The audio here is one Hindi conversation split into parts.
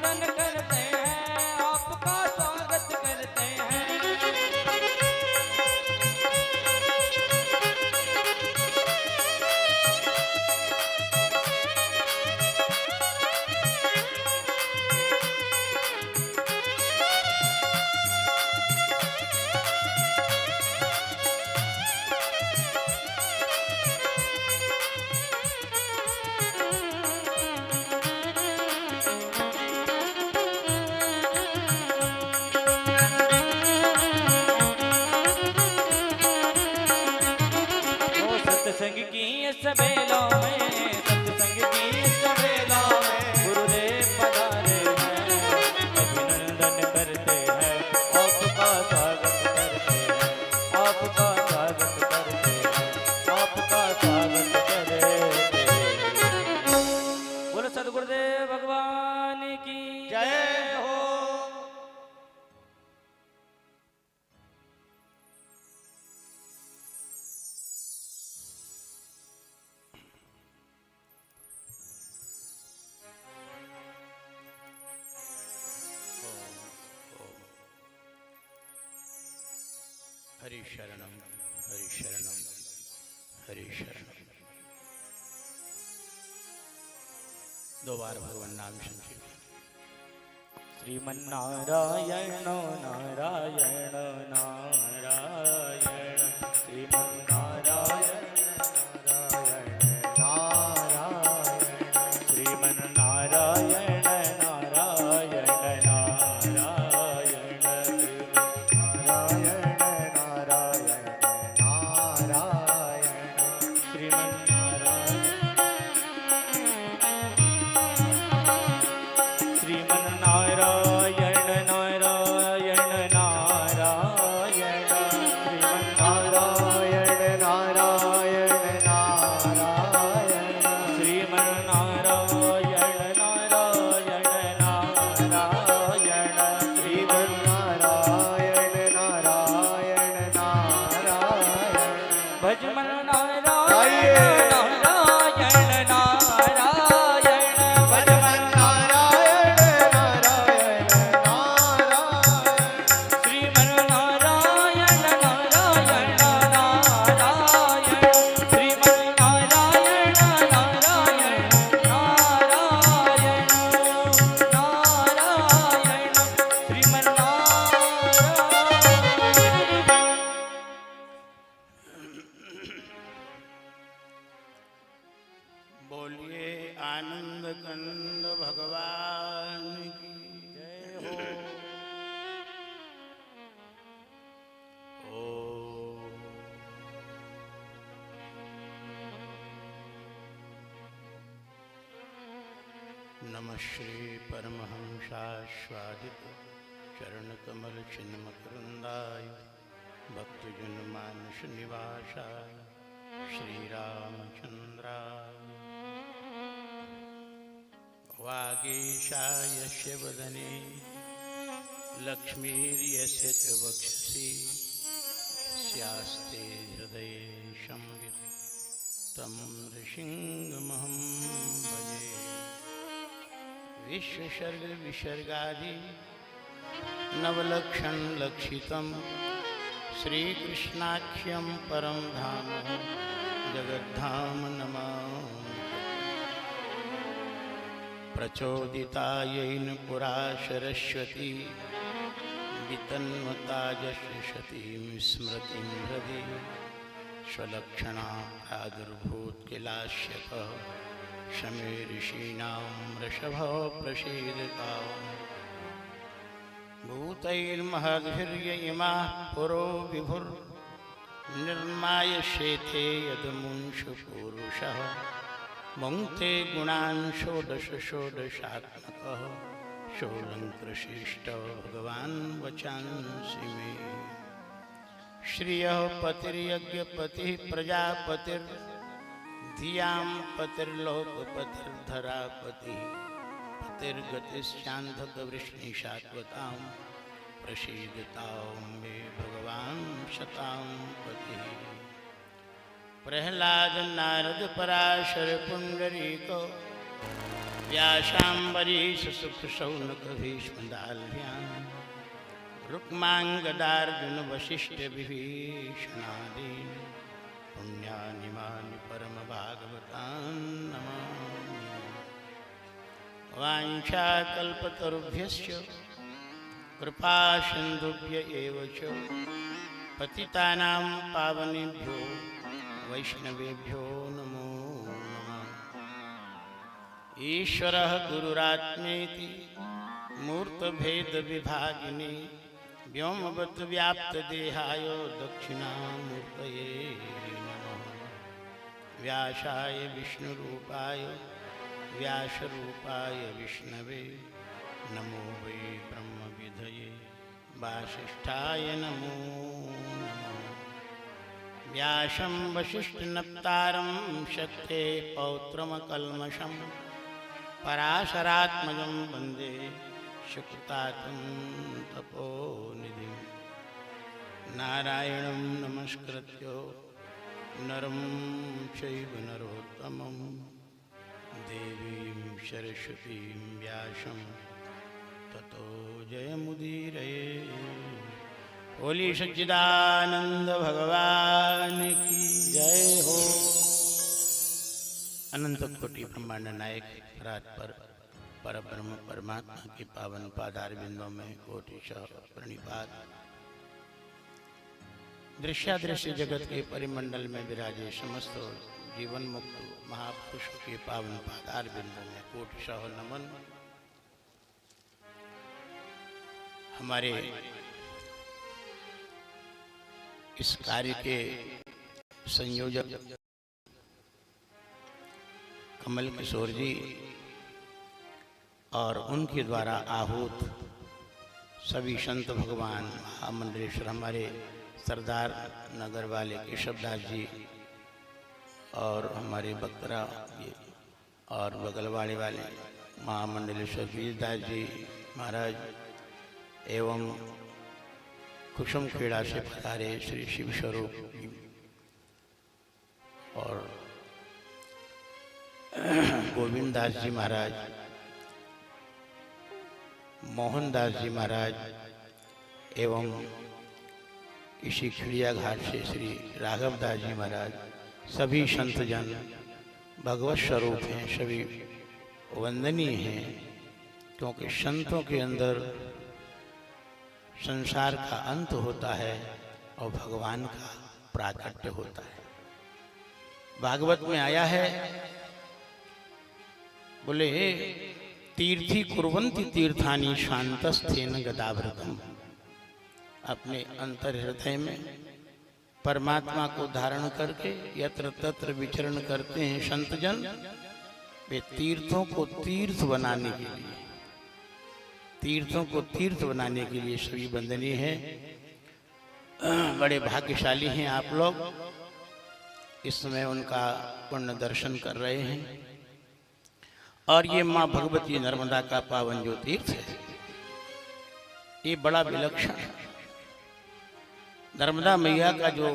अभिनंदन करते हैं, आपका स्वागत करते हैं। सत्संग की सवेला में, सत्संग की सवेला में गुरुदेव पधारे हैं, अभिनंदन करते हैं, आपका स्वागत करते हैं, आपका स्वागत करते हैं, आपका स्वागत करते हैं। बोलो सद्गुरुदेव भगवान की जय हो। हरि शरणम, हरि शरणम, हरि शरणम। दो बार भगवान नाम संकीर्तन। श्रीमन्नारायण नारायण नारायण, श्रीमन्नारायण नारायण नारायण, श्रीमन्नारायण नारायण नारायण, श्रीमन्नारायण नारायण नारायण, श्रीमन्नारायण श्रीमन्नारायण नारायण नारायण, श्रीमन्नारायण नारायण नारायण, श्रीमन्नारायण नारायण नारायण, श्रीमन्नारायण नारायण नारायण, भज मन नारायण नारायण नारायण, भज मन नारायण नारायण नारायण, श्रीमन्नारायण नारायण नारायण, श्रीमन्नारायण नारायण नारायण नारायण, श्रीमन्नारायण। बोलिए आनंद कंद भगवान की जय हो। ओ। नमः श्री परमहंसास्वादित चरण कमल चिन्मकरुंदाय भक्तजन मानस निवासाय श्री रामचंद्राय वागीशाय यस्य वदने लक्ष्मीर्यस्य च वक्षसि यस्यास्ते हृदये संवित् तं नृसिंहमहं भजे। विश्वसर्ग विसर्गादि नवलक्षण लक्षितं श्रीकृष्णाख्यं परं धाम जगद्धाम नमामि। प्रचोदितायैन पुरा सरस्वती वितन्वता यशतीं स्मृतिं हृदि स्वलक्षणा प्रादुर्भूत्किलास्यतः शमे ऋषीणां वृषभो प्रसीदताम्। भूतैर्महद्भिर्य इमाः पुरो विभुर्निर्माय शेते यदमुंशु पूरुषः मुङ्क्ते गुणान् षोडश षोडशात्मकः षोडङ्कृशिष्टो भगवान् वचांसि मे। श्रियः पतिर्यज्ञपतिः प्रजापतिर्धियां पतिर्लोकपतिर्धरापतिः पतिर्गतिश्चान्धकवृष्णिशाश्वतां प्रसीदतां मे भगवान् शतां पतिः। प्रह्लाद नारद पराशर पुंडरीक व्यासाम्बरीश सुखशौनक भीष्मदाल्भ्यां रुक्माङ्गदार्जुन वसिष्ठ विभीषणादीन् पुण्यानिमानि परमभागवतान् नमामि। वाञ्छाकल्पतरुभ्यश्च कृपा सिन्धुभ्य एव च पतितानां पावनेभ्यो वैष्णवेभ्यो नमो नमः। ईश्वरः गुरुरात्मेति मूर्तभेदविभागिने व्योमवद्व्याप्तदेहाय दक्षिणामूर्तये नमः। व्यासाय विष्णुरूपाय व्यासरूपाय विष्णवे नमो वै ब्रह्मविधये वासिष्ठाय नमो नमः। व्यासं वसिष्ठनप्तारं शक्ते पौत्रमकल्मषं पराशरात्मजं वन्दे शुक्तातं तपोनिधिं। नारायणं नमस्कृत्य नरं चैव नरोत्तमं देवीं सरस्वतीं व्यासं ततो जयमुदीरये। बोली सच्चिदानंद भगवान की जय हो। अनंत कोटि ब्रह्मांड नायक रात पर परब्रह्म परमात्मा के पावन पादार बिंदों में कोटिशः प्रणिपात। दृश्यादृश्य जगत के परिमंडल में विराजे समस्त जीवन मुक्त महापुरुषों के पावन पादार बिंदों में कोटिशः नमन। हमारे इस कार्य के संयोजक कमल किशोर जी और उनके द्वारा आहूत सभी संत भगवान महामंडलेश्वर हमारे सरदार नगर वाले केशवदास जी और हमारे बकरा और बगलवाड़े वाले महामंडलेश्वर वीरदास जी महाराज एवं कुसुम खेड़ा से पधारे श्री शिव स्वरूप और गोविंददास जी महाराज, मोहनदास जी महाराज एवं इसी खिड़िया घाट से श्री राघवदास जी महाराज, सभी संतजन भगवत स्वरूप हैं, सभी वंदनीय हैं, क्योंकि संतों के अंदर संसार का अंत होता है और भगवान का प्राकट्य होता है। भागवत में आया है, बोले तीर्थी कुर्वन्ति तीर्थानि शांतस्थेन गदावृतम। अपने अंतर हृदय में परमात्मा को धारण करके यत्र तत्र विचरण करते हैं संतजन। वे तीर्थों को तीर्थ बनाने के लिए, तीर्थों को तीर्थ बनाने के लिए सभी वंदनीय हैं। बड़े भाग्यशाली हैं आप लोग, इस समय उनका पुण्य दर्शन कर रहे हैं। और ये माँ भगवती नर्मदा का पावन जो तीर्थ है, ये बड़ा विलक्षण है। नर्मदा मैया का जो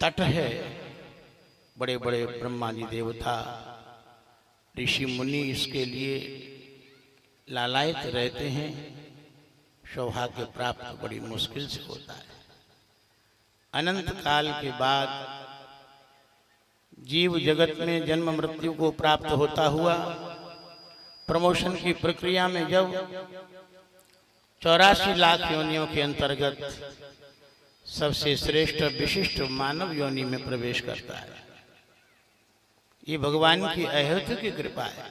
तट है, बड़े बड़े ब्रह्मादि देवता ऋषि मुनि इसके लिए लालायित रहते हैं। सौभाग्य प्राप्त बड़ी मुश्किल से होता है। अनंत काल के बाद जीव जगत में जन्म मृत्यु को प्राप्त होता हुआ प्रमोशन की प्रक्रिया में जब 84 लाख योनियों के अंतर्गत सबसे श्रेष्ठ विशिष्ट मानव योनि में प्रवेश करता है, ये भगवान की अहेतु की कृपा है।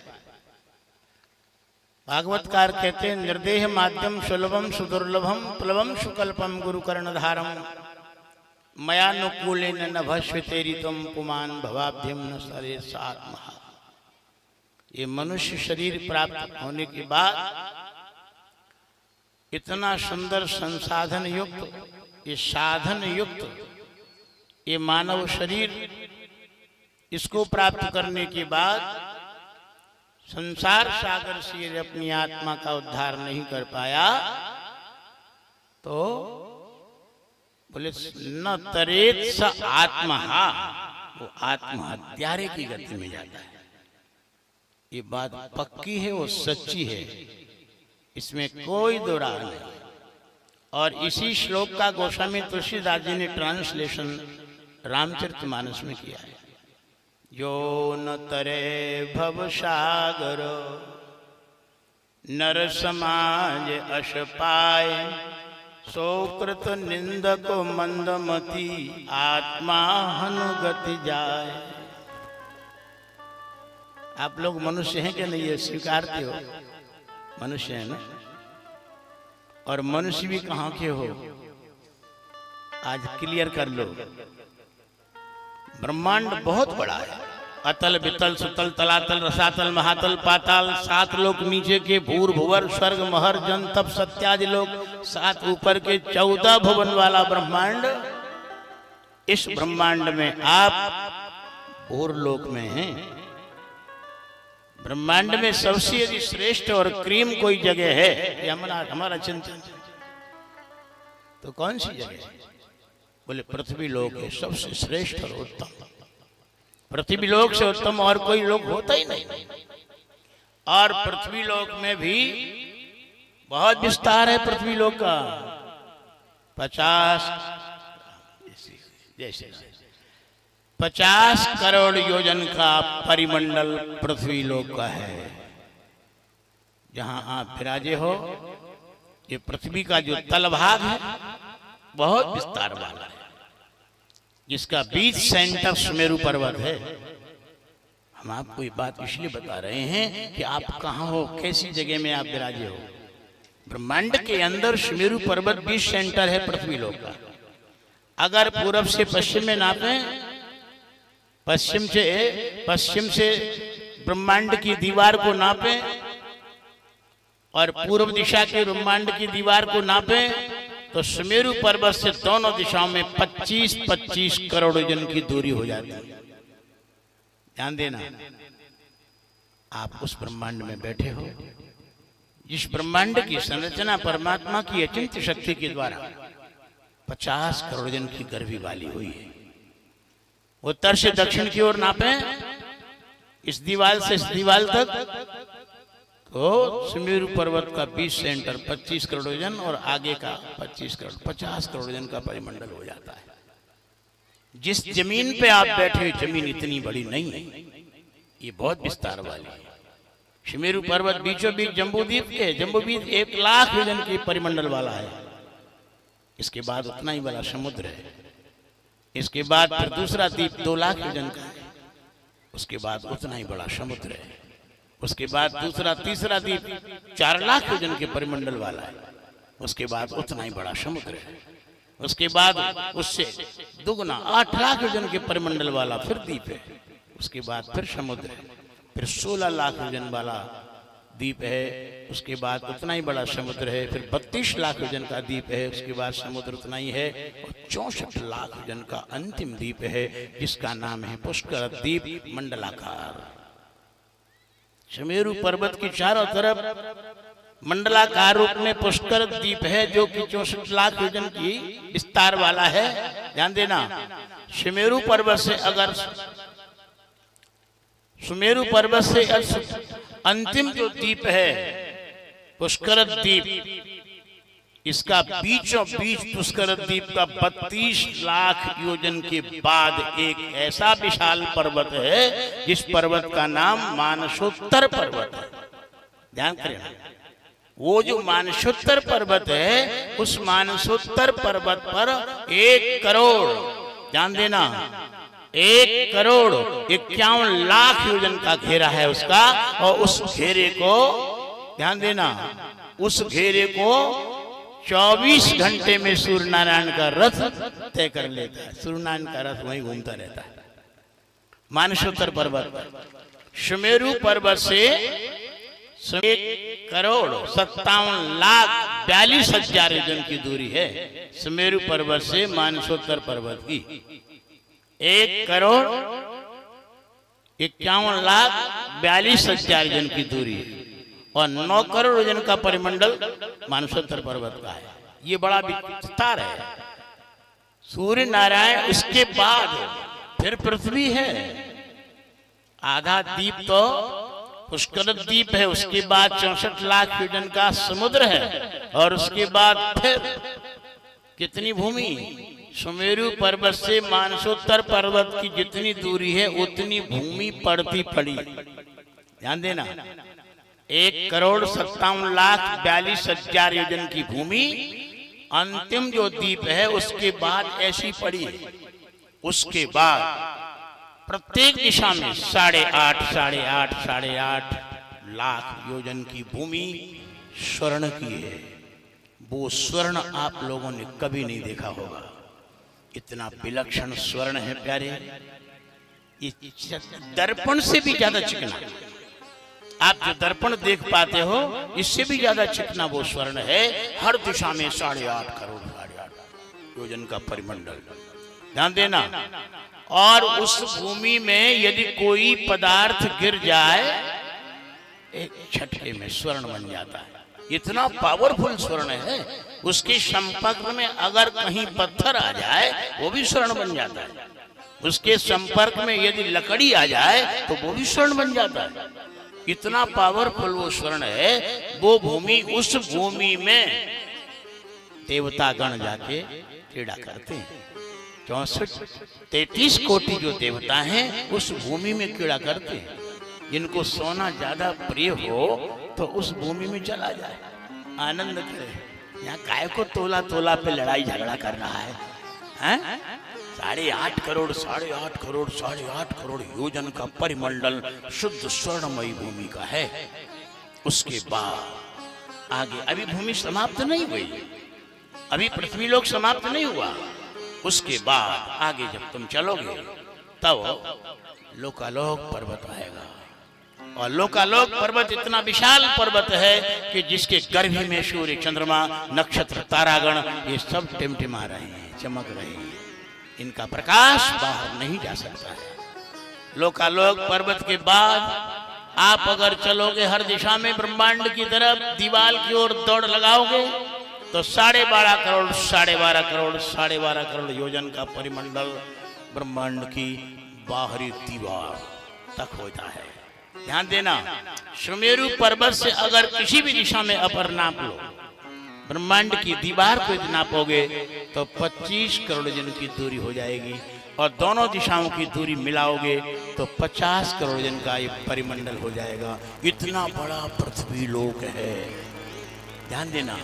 भागवतकार कहते हैं, निर्देह माध्यम सुलभम सुदुर्लभम प्लवम सुकल्पम गुरु कर्णधारम मयानुकूलेन न भस्वितेरी तुम पुमान भवाभ्यम न सरे सात्महा। ये मनुष्य शरीर प्राप्त होने के बाद इतना सुंदर संसाधन युक्त, ये साधन युक्त ये मानव शरीर, इसको प्राप्त करने के बाद संसार सागर से अपनी आत्मा का उद्धार नहीं कर पाया तो बोले न तरेत स आत्मा, वो आत्महत्यारे की गति में जाता है। ये बात पक्की है, वो सच्ची है, इसमें कोई दो राह नहीं। और इसी श्लोक का गोस्वामी तुलसीदास जी ने ट्रांसलेशन रामचरितमानस में किया है। जो न तरे भव सागर नर समाज अश पाए, सोकृत निंदक मंदमती आत्मा हनुगति जाए। आप लोग मनुष्य हैं कि नहीं, ये स्वीकारते हो? मनुष्य है ना, और मनुष्य भी कहाँ के हो आज क्लियर कर लो। ब्रह्मांड बहुत बड़ा है, अतल वितल सुतल तलातल रसातल महातल पाताल, 7 लोक नीचे के भूर भुवर स्वर्ग महर जन तप सत्यादि लोक, 7 ऊपर के 14 भुवन वाला ब्रह्मांड। इस ब्रह्मांड में आप भूर लोक में हैं। ब्रह्मांड में सबसे यदि श्रेष्ठ और क्रीम कोई जगह है, ये हमारा चिंतन, तो कौन सी जगह है? बोले पृथ्वी लोक है सबसे श्रेष्ठ और उत्तम। पृथ्वी लोक से उत्तम और कोई लोक होता ही नहीं। और पृथ्वी लोक में भी बहुत विस्तार है। पृथ्वी लोक का 50 करोड़ योजन का परिमंडल पृथ्वी लोक का है, जहां आप विराजे हो। ये पृथ्वी का जो तलभाग है बहुत विस्तार वाला है, जिसका बीच सेंटर सुमेरु पर्वत है। हम आपको ये बात इसलिए बता रहे हैं कि आप कहाँ हो, कैसी जगह में आप विराजे हो। ब्रह्मांड के अंदर सुमेरु पर्वत बीच सेंटर है पृथ्वी लोक का। अगर पूरब से पश्चिम में नापें, पश्चिम से ब्रह्मांड की दीवार को नापें और पूर्व दिशा के ब्रह्मांड की दीवार को नापें, तो सुमेरु पर्वत से दोनों दिशाओं में 25-25 करोड़ योजन की दूरी हो जाती है। ध्यान देना, आप उस ब्रह्मांड में बैठे हो जिस ब्रह्मांड की संरचना परमात्मा की अचिंत्य शक्ति के द्वारा 50 करोड़ योजन की गर्भी वाली हुई है। उत्तर से दक्षिण की ओर नापें, इस दीवार से इस दीवार तक, तो सुमेरु पर्वत का बीच सेंटर 25 करोड़ योजन और आगे का 50 करोड़ योजन का परिमंडल हो जाता है। जिस जमीन पे आप बैठे, जमीन इतनी बड़ी नहीं है, ये बहुत विस्तार वाली है। सुमेरु पर्वत बीचों बीच जम्बूद्वीप के, जम्बूद्वीप 1 लाख योजन की परिमंडल वाला है। इसके बाद उतना ही बड़ा समुद्र है। इसके बाद फिर दूसरा द्वीप 2 लाख योजन का है। उसके बाद उतना ही बड़ा समुद्र है। उसके बाद दूसरा तीसरा द्वीप 4 लाख योजन के परिमंडल वाला है। उसके बाद उतना ही बड़ा समुद्र है। उसके बाद उससे दुगना 8 लाख योजन के परिमंडल वाला फिर द्वीप है। उसके बाद फिर समुद्र है। फिर 16 लाख योजन वाला द्वीप है। उसके बाद उतना ही बड़ा समुद्र है। फिर 32 लाख योजन का द्वीप है। उसके बाद समुद्र उतना ही है। और 64 लाख योजन का अंतिम द्वीप है, जिसका नाम है पुष्कर द्वीप मंडलाकार। सुमेरु पर्वत की चारों तरफ मंडलाकार रूप में पुष्कर द्वीप है, जो कि 64 लाख योजन की विस्तार वाला है। ध्यान देना, सुमेरु पर्वत से अगर सुमेरु पर्वत से अंतिम जो द्वीप है पुष्कर द्वीप, इसका बीचों बीच पुष्कर द्वीप का 32 लाख योजन के बाद एक ऐसा विशाल पर्वत है, जिस पर्वत का नाम मानसोत्तर पर्वत है। ध्यान करें, वो जो मानसोत्तर पर्वत है, उस मानसोत्तर पर्वत पर 1 करोड़, ध्यान देना, 1 करोड़ 51 लाख योजन का घेरा है उसका। और उस घेरे को, ध्यान देना, उस घेरे को 24 घंटे में सूर्य नारायण का रथ तय कर लेता है। सूर्य नारायण का रथ वहीं घूमता रहता है मानसोत्तर पर्वत पर। सुमेरु पर्वत से 1 करोड़ 57 लाख 42 हजार योजन की दूरी है सुमेरु पर्वत से मानसोत्तर पर्वत की। 1 करोड़ 51 लाख 42 हजार योजन की दूरी है। और 9 करोड़ योजन का परिमंडल मानसोत्तर पर्वत का है। ये बड़ा विस्तार है। सूर्य नारायण, उसके बाद फिर पृथ्वी है। आधा द्वीप तो पुष्कर द्वीप है, उसके बाद 64 लाख योजन का समुद्र है, और उसके बाद फिर कितनी भूमि, सुमेरु पर्वत से मानसोत्तर पर्वत की जितनी दूरी है उतनी भूमि पड़ती पड़ी। ध्यान देना, 1,57,42,000 योजन की भूमि अंतिम जो द्वीप है उसके बाद ऐसी पड़ी है। उसके बाद प्रत्येक दिशा में 8.5 लाख योजन की भूमि स्वर्ण की है। वो स्वर्ण आप लोगों ने कभी नहीं देखा होगा। इतना विलक्षण स्वर्ण है प्यारे, दर्पण से भी ज्यादा चिकना। आप जो दर्पण देख पाते हो इससे भी ज्यादा चिकना वो स्वर्ण है। हर दिशा में 8.5 करोड़ योजन का परिमंडल। ध्यान देना, और उस भूमि में यदि कोई पदार्थ गिर जाए एक झटके में स्वर्ण बन जाता है। इतना पावरफुल स्वर्ण है। उसके संपर्क में अगर कहीं पत्थर आ जाए वो भी स्वर्ण बन जाता है। उसके संपर्क में यदि लकड़ी आ जाए तो वो भी स्वर्ण बन जाता है। इतना पावरफुल वो स्वर्ण है। वो भूमि, उस भूमि में देवतागण जाके क्रीड़ा करते हैं। 33 कोटि जो देवता हैं उस भूमि में क्रीड़ा करते हैं। जिनको सोना ज्यादा प्रिय हो तो उस भूमि में चला जाए, आनंद करे। यहाँ काय को तोला तोला पे लड़ाई झगड़ा कर रहा है, हैं? 8.5 करोड़ 8.5 करोड़ योजन का परिमंडल शुद्ध स्वर्णमयी भूमि का है। उसके बाद आगे अभी भूमि समाप्त नहीं हुई, अभी पृथ्वी लोक समाप्त नहीं हुआ। उसके बाद आगे जब तुम चलोगे तब लोकालोक पर्वत आएगा। और लोकालोक पर्वत इतना विशाल पर्वत है कि जिसके गर्भ में सूर्य, चंद्रमा, नक्षत्र, तारागण ये सब टिमटिमा रहे हैं, चमक रहे हैं। इनका प्रकाश बाहर नहीं जा सकता है। लोकालोक पर्वत के बाद आप अगर चलोगे हर दिशा में ब्रह्मांड की तरफ, दीवार की ओर दौड़ लगाओगे तो 12.5 करोड़ योजन का परिमंडल ब्रह्मांड की बाहरी दीवार तक होता है। ध्यान देना, सुमेरु पर्वत से अगर किसी भी दिशा में अपर नाप लो, ब्रह्मांड की दीवार को यदि नापोगे तो 25 करोड़ योजन की दूरी हो जाएगी। और दोनों दिशाओं की दूरी मिलाओगे तो 50 करोड़ योजन का ये परिमंडल हो जाएगा। इतना बड़ा पृथ्वी लोक है। ध्यान देना,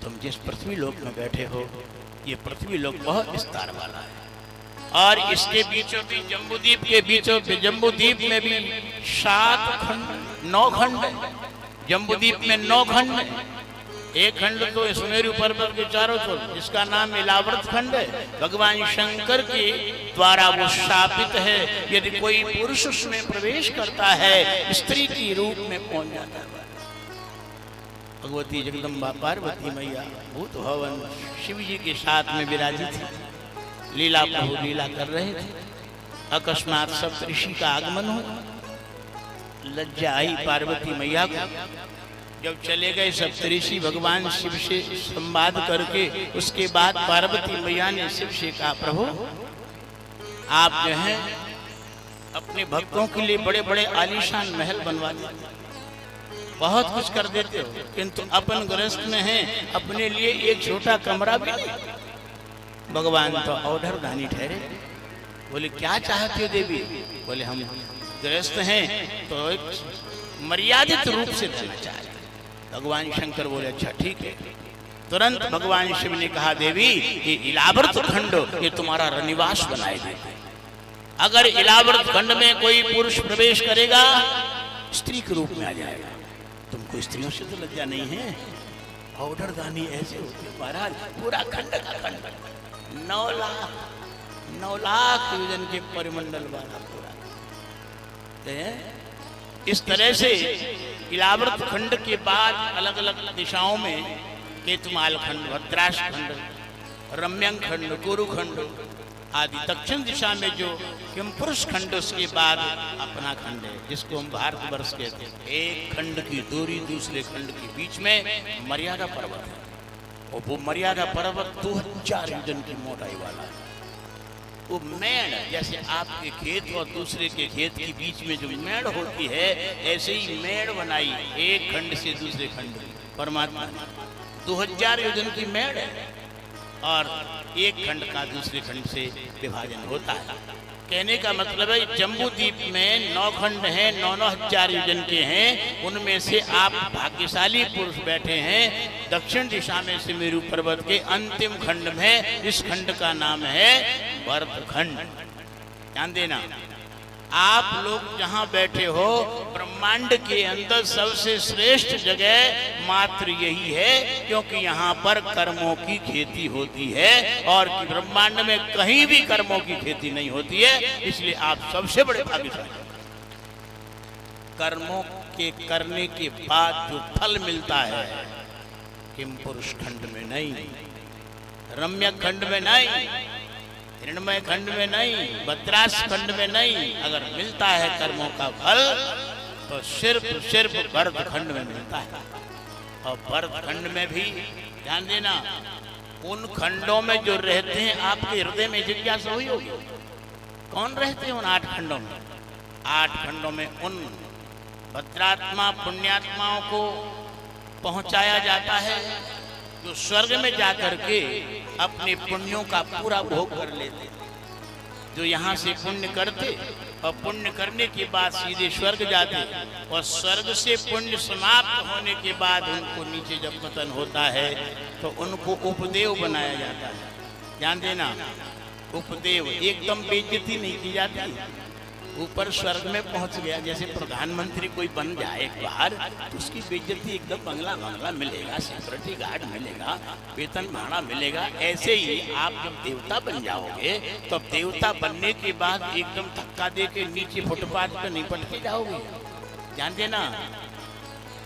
तुम जिस पृथ्वी लोक में बैठे हो ये पृथ्वी लोक बहुत विस्तार वाला है। और इसके बीचों बीच जम्बूद्वीप के बीचों जम्बूद्वीप में भी 9 खंड है। जम्बूद्वीप में 9 खंड है। एक खंड तो सुमेरु पर्वत के चारों ओर जिसका नाम इलावर्त खंड है, भगवान शंकर के द्वारा वो शापित है। यदि कोई पुरुष उसमें प्रवेश करता है स्त्री की रूप में पहुंच जाता है। भगवती जगदम्बा पार्वती मैया भूत भवन शिव जी के साथ में विराजित थी। लीला प्रभु लीला कर रहे थे। अकस्मात सप्तऋषि का आगमन हो, लज्जा आई पार्वती मैया को। जब चले गए सप्तऋषि भगवान शिव से संवाद करके, उसके बाद पार्वती मैया ने शिव से कहा, प्रभु आप जो हैं अपने भक्तों के लिए बड़े बड़े आलीशान महल बनवा देते, बहुत कुछ कर देते हो, किंतु अपन गृहस्थ में हैं, अपने लिए एक छोटा कमरा भी नहीं। भगवान तो औढ़र दानी ठहरे। बोले क्या चाहते हो देवी? बोले हम गृहस्थ हैं तो एक मर्यादित रूप से रहना चाहते। भगवान शंकर बोले अच्छा ठीक है। तुरंत भगवान शिव ने कहा, देवी ये इलावर्त खंड ये तुम्हारा रनिवास बनाए देते। अगर इलावर्त खंड में कोई पुरुष प्रवेश करेगा स्त्री के रूप में आ जाएगा। तुमको स्त्रियों से तो लज्जा नहीं है? औढ़र दानी ऐसे होते महाराज। पूरा खंड का खंड 9 लाख योजन के परिमंडल वाला पूरा। इस तरह से इलावर्त खंड के बाद अलग अलग दिशाओं में केतुमाल खंड, भद्राश खंड, रम्यंग खंड, गुरु खंड आदि, दक्षिण दिशा में जो किमपुरुष खंड, उसके बाद अपना खंड है जिसको हम भारतवर्ष कहते हैं। एक खंड की दूरी दूसरे खंड के बीच में मर्यादा पर्वत है और वो मर्यादा पर्वत 2000 योजन की मोटाई वाला है। वो मेड़, जैसे आपके खेत और दूसरे के खेत के बीच में जो मेड़ होती है, ऐसे ही मेड़ बनाई एक खंड से दूसरे खंड। परमात्मा 2000 योजन की मेड़ है और एक खंड का दूसरे खंड से विभाजन होता है। कहने का मतलब है जम्बू द्वीप में 9 खंड हैं, 9,000 योजन के हैं। उनमें से आप भाग्यशाली पुरुष बैठे हैं दक्षिण दिशा में सुमेरु पर्वत के अंतिम खंड में। इस खंड का नाम है वर्धखंड। ध्यान देना, आप लोग जहां बैठे हो ब्रह्मांड के अंदर सबसे श्रेष्ठ जगह मात्र यही है, क्योंकि यहाँ पर कर्मों की खेती होती है और ब्रह्मांड में कहीं भी कर्मों की खेती नहीं होती है। इसलिए आप सबसे बड़े भाग्यशाली। कर्मों के करने के बाद जो फल मिलता है, किम पुरुष खंड में नहीं, रम्य खंड में नहीं, हिरणमय खंड में नहीं, बद्रास खंड में नहीं। अगर मिलता है कर्मों का फल तो सिर्फ वर्ध खंड में मिलता है। और वर्ध खंड में भी ध्यान देना, उन खंडों में जो रहते हैं, आपके हृदय में जिज्ञासा हुई होगी कौन रहते हैं उन 8 खंडों में। 8 खंडों में उन भद्रात्मा पुण्यात्माओं को पहुंचाया जाता है जो स्वर्ग में जाकर के अपने पुण्यों का पूरा भोग कर लेते। जो यहाँ से पुण्य करते और पुण्य करने के बाद सीधे स्वर्ग जाते, और स्वर्ग से पुण्य समाप्त होने के बाद उनको नीचे जब पतन होता है तो उनको उपदेव बनाया जाता है। ध्यान देना, उपदेव एकदम बेइज्जती नहीं की जाती। ऊपर स्वर्ग में पहुंच गया, जैसे प्रधानमंत्री कोई बन जाए बाहर तो उसकी बेइज्जती एकदम बंगला मिलेगा, सिक्योरिटी गार्ड मिलेगा, वेतन भाड़ा मिलेगा। ऐसे ही आप जब देवता बन जाओगे तो देवता बनने के बाद एकदम धक्का दे के नीचे फुटपाथ पे नहीं पटके जाओगे। ध्यान देना,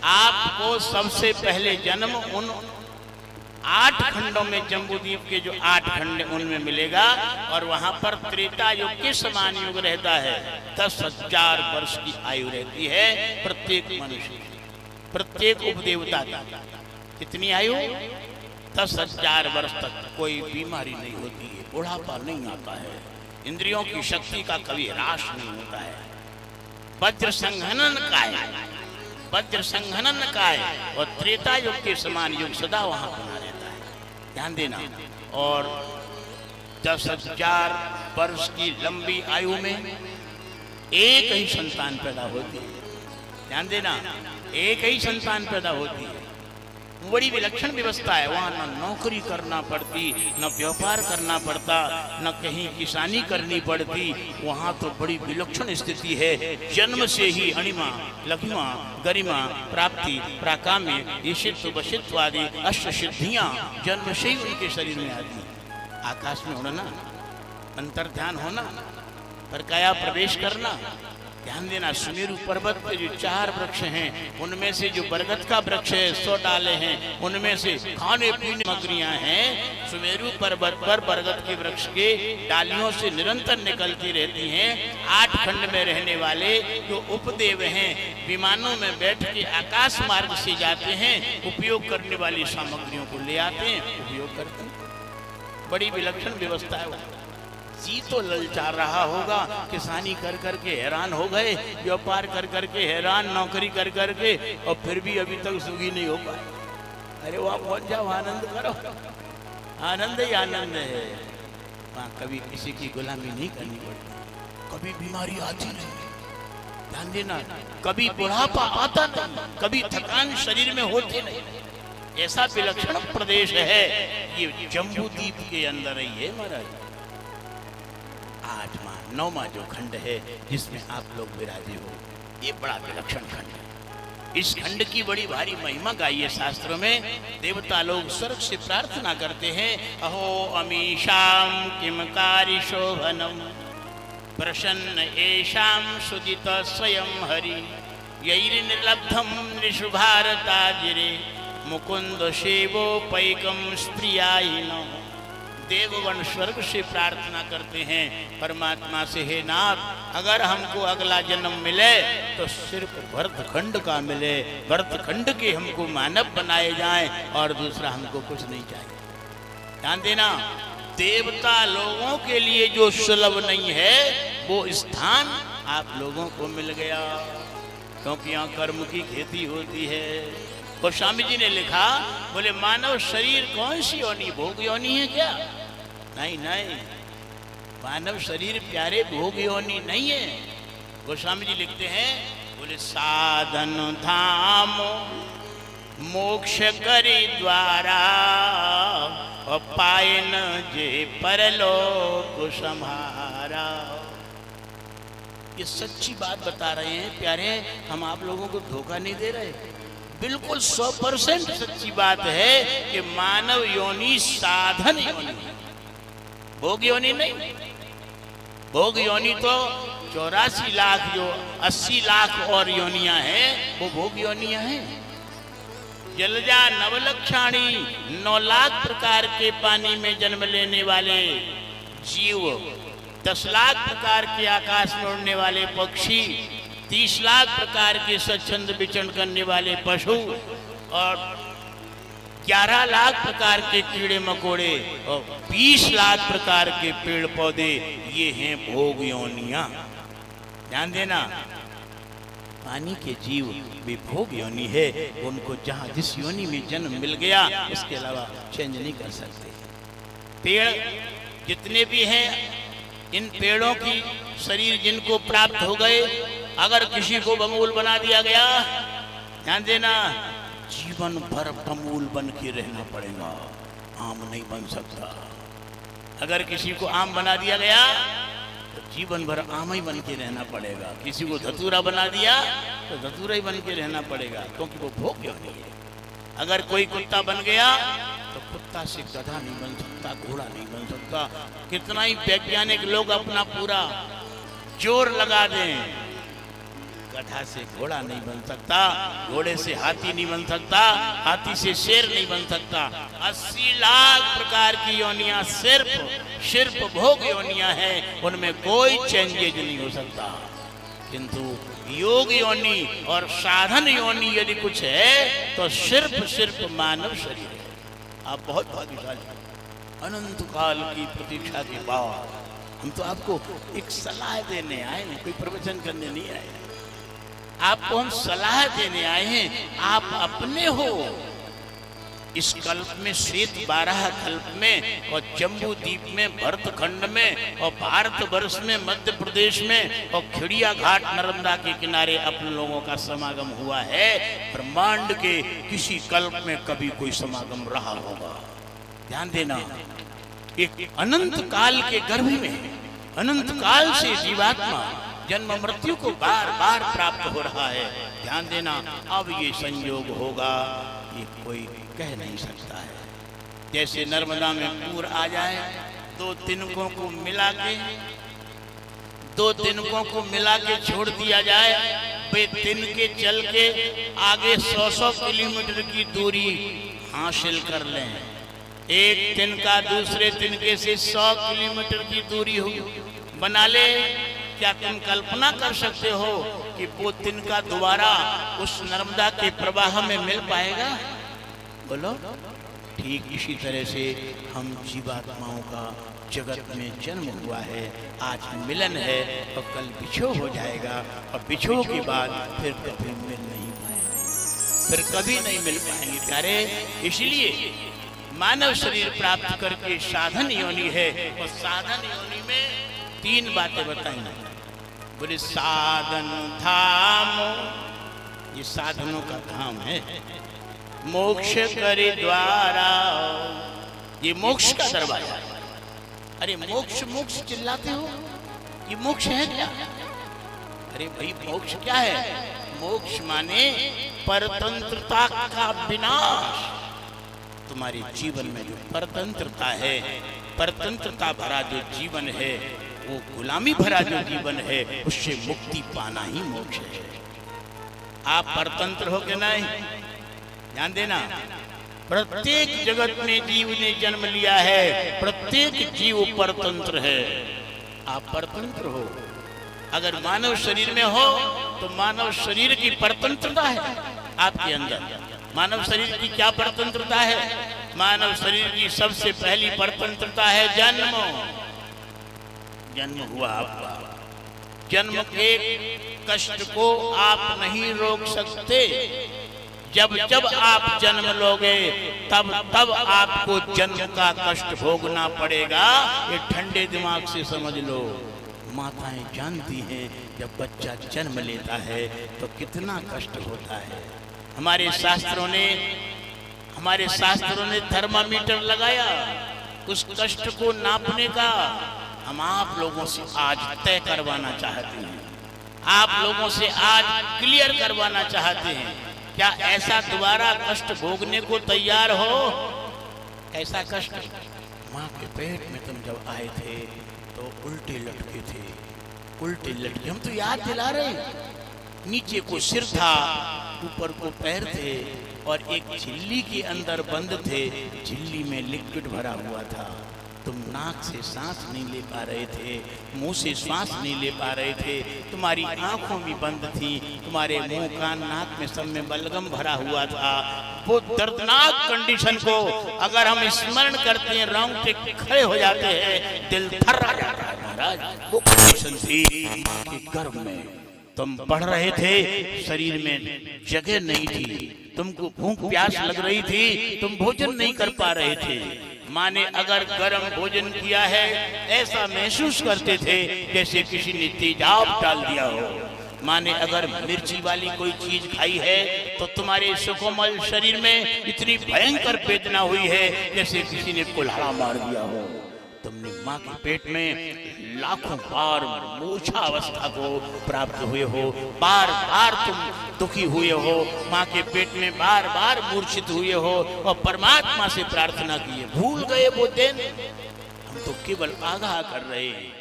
आपको सबसे पहले जन्म उन 8 खंडों में, जम्बूद्वीप के जो 8 खंड उनमें मिलेगा और वहां पर त्रेता युग के समान युग रहता है। 10,000 वर्ष की आयु रहती है प्रत्येक मनुष्य, प्रत्येक उपदेवता की। कितनी आयु? 10,000 वर्ष तक कोई बीमारी नहीं होती है, बुढ़ापा नहीं आता है, इंद्रियों की शक्ति का कभी ह्रास नहीं होता है। वज्र संघनन का है, वज्र संघनन का है, और त्रेता युग के समान युग सदा वहां बना रहता है। ध्यान देना, और 10,000 वर्ष की लंबी आयु में एक ही संतान पैदा होती है। ध्यान देना, एक ही संतान पैदा होती है। बड़ी विलक्षण व्यवस्था है। वहाँ न नौकरी करना पड़ती, न व्यापार करना पड़ता, न कहीं किसानी करनी पड़ती। वहाँ तो बड़ी विलक्षण स्थिति है। जन्म से ही अणिमा, लघिमा, गरिमा, प्राप्ति, प्राकाम्य, ईशित्व, वशित्व आदि अष्ट सिद्धियाँ जन्म से ही उनके शरीर में आती। आकाश में उड़ना, अंतर ध्यान होना, पर काया प्रवेश करना। ध्यान देना, सुमेरु पर्वत पे जो 4 वृक्ष हैं, उनमें से जो बरगद का वृक्ष है 100 डाले हैं, उनमें से खाने पीने सामग्रियां हैं। सुमेरु पर्वत पर बरगद के वृक्ष के डालियों से निरंतर निकलती रहती हैं। 8 खंड में रहने वाले जो उपदेव हैं, विमानों में बैठ के आकाश मार्ग से जाते हैं, उपयोग करने वाली सामग्रियों को ले आते हैं, उपयोग करते हैं। बड़ी विलक्षण व्यवस्था है। जी तो ललचा रहा होगा, किसानी कर कर के हैरान हो गए, व्यापार कर कर के हैरान, नौकरी कर कर के, और फिर भी अभी तक सुखी नहीं हो पाए। अरे वहाँ पहुँच जाओ, आनंद करो, आनंद ही आनंद है। वहाँ कभी किसी की गुलामी नहीं करनी पड़ती, कभी बीमारी आती नहीं, ध्यान देना, कभी बुढ़ापा आता नहीं, कभी थकान शरीर में होती नहीं। ऐसा विलक्षण प्रदेश है ये जम्बूद्वीप के अंदर ही है महाराज। 8वां 9वां जो खंड है जिसमें आप लोग विराजे हो, ये बड़ा विलक्षण खंड है। इस खंड की बड़ी भारी महिमा गाई है शास्त्रों में। देवता लोग स्वर्ग से प्रार्थना करते हैं, अहो अमीशाम किम कार्य शोभनम प्रसन्न एशाम सुदित स्वयं हरि यैर निर्लब्धम निशुभारताजिरे मुकुंद सेवोपैकम स्त्रियाहिनो। देवगण स्वर्ग से प्रार्थना करते हैं परमात्मा से, हे नाथ, अगर हमको अगला जन्म मिले तो सिर्फ भरतखंड का मिले, भरतखंड के हमको मानव बनाए जाएं और दूसरा हमको कुछ नहीं चाहिए। ध्यान देना, देवता लोगों के लिए जो सुलभ नहीं है वो स्थान आप लोगों को मिल गया, क्योंकि यहाँ कर्म की खेती होती है। गोस्वामी जी ने लिखा, बोले मानव शरीर कौन सी योनि, भोग योनि है क्या? नहीं नहीं, मानव शरीर प्यारे भोग योनि नहीं है। गोस्वामी जी लिखते हैं, बोले साधन धाम मोक्ष करी द्वारा और पाए न जे परलोक सम्हारा। ये सच्ची बात बता रहे हैं प्यारे, हम आप लोगों को धोखा नहीं दे रहे, बिल्कुल 100% सच्ची बात है कि मानव योनि साधन योनि, भोग योनि नहीं। भोग योनि तो 84 लाख, जो 80 लाख और योनियां हैं वो भोग योनियां हैं। जलजा नवलक्षाणी 9 लाख प्रकार के पानी में जन्म लेने वाले जीव, 10 लाख प्रकार के आकाश में उड़ने वाले पक्षी, 30 लाख प्रकार के स्वच्छंद विचरण करने वाले पशु और 11 लाख प्रकार के कीड़े मकोड़े और 20 लाख प्रकार के पेड़ पौधे, ये हैं भोग योनियां। ध्यान देना, पानी के जीव भी भोग योनि है, उनको जहां जिस योनि में जन्म मिल गया उसके अलावा चेंज नहीं कर सकते। पेड़ जितने भी हैं, इन पेड़ों की शरीर जिनको प्राप्त हो गए, अगर किसी को बमूल बना दिया गया, ध्यान देना, जीवन भर बमूल बन के रहना पड़ेगा, आम नहीं बन सकता। अगर किसी को आम बना दिया गया तो जीवन भर आम ही बन के रहना पड़ेगा। किसी को धतूरा बना दिया तो धतूरा ही बन के रहना पड़ेगा, क्योंकि वो भोग योनि है। अगर कोई कुत्ता बन गया तो कुत्ता से गधा नहीं बन सकता, घोड़ा नहीं बन सकता। कितना ही वैज्ञानिक लोग अपना पूरा जोर लगा दें, गधा से घोड़ा नहीं बन सकता, घोड़े से हाथी नहीं बन सकता, हाथी से शेर नहीं बन सकता। 80 लाख प्रकार की योनियां सिर्फ भोग योनियां हैं, उनमें कोई चेंजेज नहीं हो सकता। किंतु योग योनि और साधन योनि यदि कुछ है तो सिर्फ मानव शरीर है। आप बहुत भाग्यशाली, अनंत काल की प्रतीक्षा के बाद हम तो आपको एक सलाह देने आए हैं, कोई प्रवचन करने नहीं आए। आपको हम सलाह देने आए हैं, आप अपने हो। इस कल्प में, श्वेत 12 कल्प में और जम्बू द्वीप में, भरतखंड में और भारतवर्ष में, मध्य प्रदेश में और खिड़िया घाट नर्मदा के किनारे अपने लोगों का समागम हुआ है। ब्रह्मांड के किसी कल्प में कभी कोई समागम रहा होगा। ध्यान देना, एक अनंत काल के गर्भ में, अनंत काल से जीवात्मा जन्म मृत्यु को बार बार प्राप्त हो रहा है। ध्यान देना, अब ये संयोग होगा ये कोई कह नहीं सकता है। जैसे नर्मदा में पूर आ जाए, 2 तिनकों को मिला के छोड़ दिया जाए, वे तिनके चल के आगे 100 किलोमीटर की दूरी हासिल कर लें। एक तिनका दूसरे तिनके से 100 किलोमीटर की दूरी हो बना ले। क्या तुम कल्पना कर सकते हो कि वो तिनका दोबारा उस नर्मदा के प्रवाह में मिल पाएगा? बोलो। ठीक इसी तरह से हम जीवात्माओं का जगत में जन्म हुआ है, आज मिलन है और कल बिछो हो जाएगा, और बिछो के बाद फिर कभी मिल नहीं पाएंगे, फिर कभी नहीं मिल पाएंगे प्यारे। इसलिए मानव शरीर प्राप्त करके साधन योनि है, और साधन योनि में 3 बातें बताई। बोले साधन धाम, ये साधनों का धाम है। मोक्ष करे द्वारा, ये मोक्ष का दरवाजा है। अरे मोक्ष मोक्ष चिल्लाते हो, ये मोक्ष है क्या? अरे भाई मोक्ष क्या है? मोक्ष माने परतंत्रता का विनाश। तुम्हारे जीवन में जो परतंत्रता है, परतंत्रता भरा जो जीवन है, वो गुलामी भरा जो जीवन है, उससे मुक्ति पाना ही मोक्ष है। आप परतंत्र हो के नहीं? ध्यान देना, प्रत्येक जगत में जीव ने जन्म लिया है, प्रत्येक जीव परतंत्र है। आप परतंत्र हो। अगर मानव शरीर में हो तो मानव शरीर की परतंत्रता है आपके अंदर। मानव शरीर की क्या परतंत्रता है? मानव शरीर की सबसे पहली परतंत्रता है जन्म। जन्म हुआ आपका, जन्म के कष्ट को आप नहीं रोक सकते। जब जब आप जन्म लोगे तब तब आपको जन्म का कष्ट भोगना पड़ेगा। ये ठंडे दिमाग से समझ लो। माताएं जानती हैं जब बच्चा जन्म लेता है तो कितना कष्ट होता है। हमारे शास्त्रों ने थर्मामीटर लगाया उस कष्ट को नापने का। हम आप लोगों से आज तय करवाना चाहते हैं, आप लोगों से आज क्लियर करवाना चाहते हैं। क्या ऐसा दोबारा कष्ट भोगने को तैयार हो? ऐसा कष्ट माँ के पेट में तुम जब आए थे तो उल्टे लटके थे, उल्टे लटके। हम तो याद दिला रहे हैं। नीचे को सिर था, ऊपर को पैर थे और एक झिल्ली के अंदर बंद थे। झिल्ली में लिक्विड भरा हुआ था। तुम नाक से सांस नहीं ले पा रहे थे, मुंह से श्वास नहीं ले पा रहे थे, तुम्हारी आंखों भी बंद थी, तुम्हारे मुंह कान नाक में सब में बलगम भरा हुआ था। वो दर्दनाक कंडीशन को अगर हम स्मरण करते हैं, रोंगटे खड़े हो जाते हैं, दिल थर्रा जाता है महाराज। वो कंडीशन थी मां के गर्भ में। तुम बढ़ रहे थे, शरीर में जगह नहीं थी, तुमको भूख प्यास लग रही थी, तुम भोजन नहीं कर पा रहे थे। माँ ने अगर गर्म भोजन किया है ऐसा महसूस करते थे जैसे किसी ने तेजाब डाल दिया हो। माँ ने अगर मिर्ची वाली कोई चीज खाई है तो तुम्हारे सुकोमल शरीर में इतनी भयंकर वेदना हुई है जैसे किसी ने कुल्हाड़ा मार दिया हो। तुमने माँ के पेट में लाखों बार मूर्छा अवस्था को प्राप्त हुए हो, बार बार तुम दुखी हुए हो, माँ के पेट में बार बार मूर्छित हुए हो और परमात्मा से प्रार्थना की है। भूल गए वो दिन? हम तो केवल आगाह कर रहे हैं।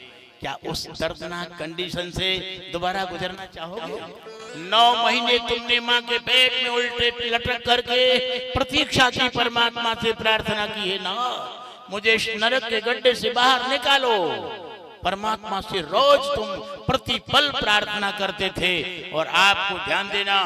क्या उस दर्दनाक कंडीशन से दोबारा गुजरना चाहोगे? 9 महीने तुमने माँ के पेट में उल्टे लटक करके प्रतीक्षा की, परमात्मा से प्रार्थना की है ना, मुझे इस नरक के गड्ढे से बाहर निकालो। परमात्मा से रोज तुम प्रतिपल प्रार्थना करते थे। और आपको ध्यान देना,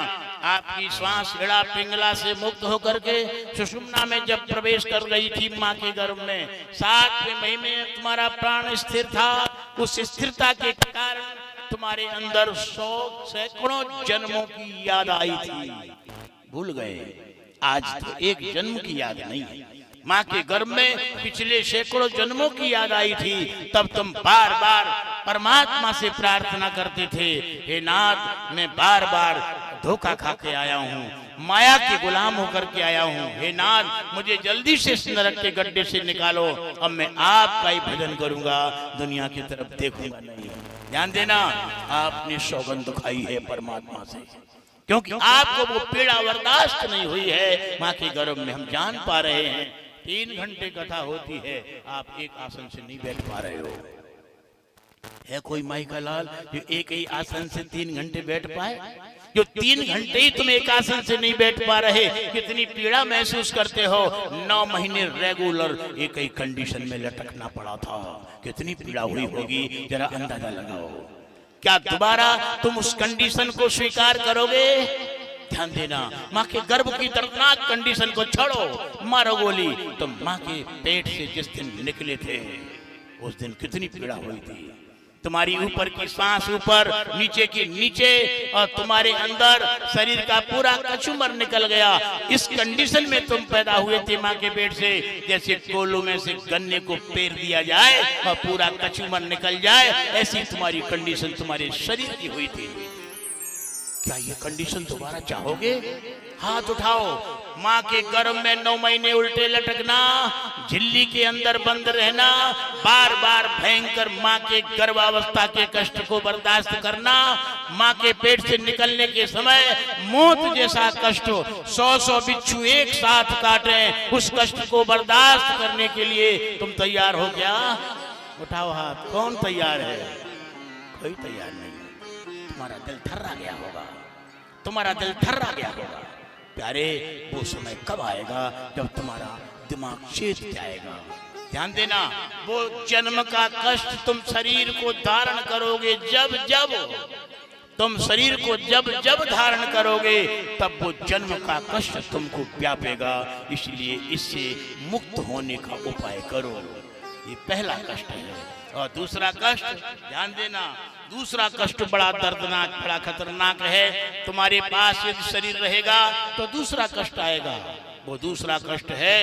आपकी श्वास एड़ा पिंगला से मुक्त होकर के सुषुम्ना में जब प्रवेश कर गई थी माँ के गर्भ में, 7वें महीने में तुम्हारा प्राण स्थिर था। उस स्थिरता के कारण तुम्हारे अंदर 100 सैकड़ों जन्मों की याद आई थी। भूल गए? आज तो एक जन्म की याद नहीं है। माँ के गर्भ में पिछले सैकड़ों जन्मों की याद आई थी। तब तुम बार बार परमात्मा से प्रार्थना करते थे, हे नाथ मैं बार बार धोखा खा के आया हूँ, माया के गुलाम होकर के आया हूँ, हे नाथ मुझे जल्दी से इस नरक के गड्ढे से निकालो। अब मैं आपका ही भजन करूंगा, दुनिया की तरफ देखूंगा नहीं। ध्यान देना, आपने सौगंध खाई है परमात्मा से, क्योंकि आपको वो पीड़ा बर्दाश्त नहीं हुई है माँ के गर्भ में। हम जान पा रहे हैं 3 घंटे कथा होती है, आप एक आसन से नहीं बैठ पा रहे हो। है कोई माई का लाल जो एक ही आसन से 3 घंटे बैठ पाए? जो 3 घंटे ही तुम एक आसन से नहीं बैठ पा रहे, कितनी पीड़ा महसूस करते हो। 9 महीने रेगुलर एक ही कंडीशन में लटकना पड़ा था, कितनी पीड़ा हुई होगी, जरा अंदाजा लगाओ। क्या दोबारा तुम उस कंडीशन को स्वीकार करोगे? ध्यान देना, माँ के गर्भ की दर्दनाक कंडीशन को छोड़ो, मारो गोली। तुम माँ के पेट से जिस दिन निकले थे उस दिन कितनी पीड़ा हुई थी। तुम्हारी ऊपर की सांस ऊपर, नीचे की नीचे, और तुम्हारे अंदर शरीर का पूरा कचूमर निकल गया। इस कंडीशन में तुम पैदा हुए थे माँ के पेट से, जैसे कोल्हू में से गन्ने को पेर दिया जाए और पूरा कचूमर निकल जाए, ऐसी तुम्हारी कंडीशन तुम्हारे शरीर की हुई थी। क्या ये कंडीशन दोबारा चाहोगे? हाथ उठाओ। माँ के गर्भ में 9 महीने उल्टे लटकना, झिल्ली के अंदर बंद रहना, बार बार भयंकर माँ के गर्भावस्था के कष्ट को बर्दाश्त करना, माँ के पेट से निकलने के समय मौत जैसा कष्ट, 100 बिच्छू एक साथ काटे, उस कष्ट को बर्दाश्त करने के लिए तुम तैयार हो क्या? उठाओ हाथ। कौन तैयार है? कोई तैयार नहीं। तुम्हारा दिल थर्रा गया होगा, तुम्हारा दिल थर्रा गया होगा। प्यारे, वो समय कब आएगा जब तुम्हारा दिमाग चेत जाएगा। ध्यान देना, वो जन्म का कष्ट तुम शरीर को धारण करोगे जब जब तुम शरीर को जब जब धारण करोगे तब वो जन्म का कष्ट तुमको व्यापेगा, इसलिए इससे मुक्त होने का उपाय करो। ये पहला कष्ट है। और दूसरा कष्ट ध्यान देना, दूसरा कष्ट बड़ा दर्दनाक, बड़ा खतरनाक है। तुम्हारे पास यदि शरीर रहेगा तो दूसरा कष्ट आएगा। वो दूसरा कष्ट है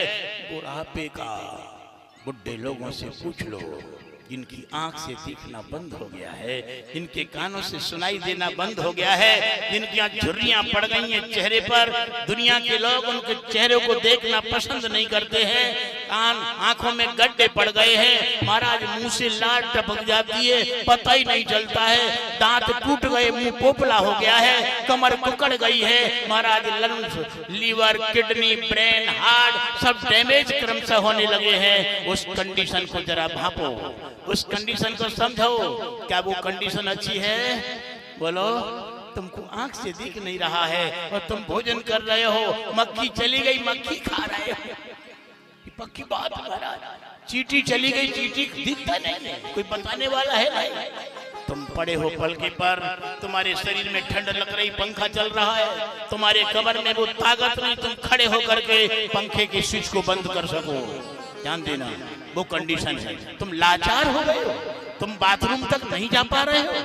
बुढ़ापे का। बुढ़े लोगों से पूछ लो, जिनकी आंख से दिखना बंद हो गया है, जिनके कानों से सुनाई देना बंद हो गया है, जिनकी झुर्रियां पड़ गई हैं चेहरे पर, दुनिया के लोग उनके चेहरे को देखना पसंद नहीं करते हैं, कान आंखों में गड्ढे पड़ गए हैं, महाराज मुंह से लार टपक जाती है, पता ही नहीं चलता है, दांत टूट गए, मुंह पोपला हो गया है, कमर कुकड़ गई है, महाराज lungs, liver, kidney, brain, heart सब डैमेज क्रमशः होने लगे हैं। उस कंडीशन को जरा भापो, उस कंडीशन को समझो। क्या वो कंडीशन अच्छी है? बोलो। तुमको आंख से दिख नहीं रहा है और तुम भोजन कर रहे हो, मक्खी चली गई, मक्खी खा रहे हो, पक्की बात महाराज। चींटी चली गई, चींटी दिखता नहीं, कोई बताने वाला है नहीं। तुम पड़े हो पलके पर, तुम्हारे शरीर में ठंड लग रही, पंखा चल रहा है, तुम्हारे कमर में वो ताकत नहीं तुम खड़े होकर के पंखे के स्विच को बंद कर सको। ध्यान देना, वो कंडीशन है। तुम लाचार हो गए हो, तुम बाथरूम तक नहीं जा पा रहे हो,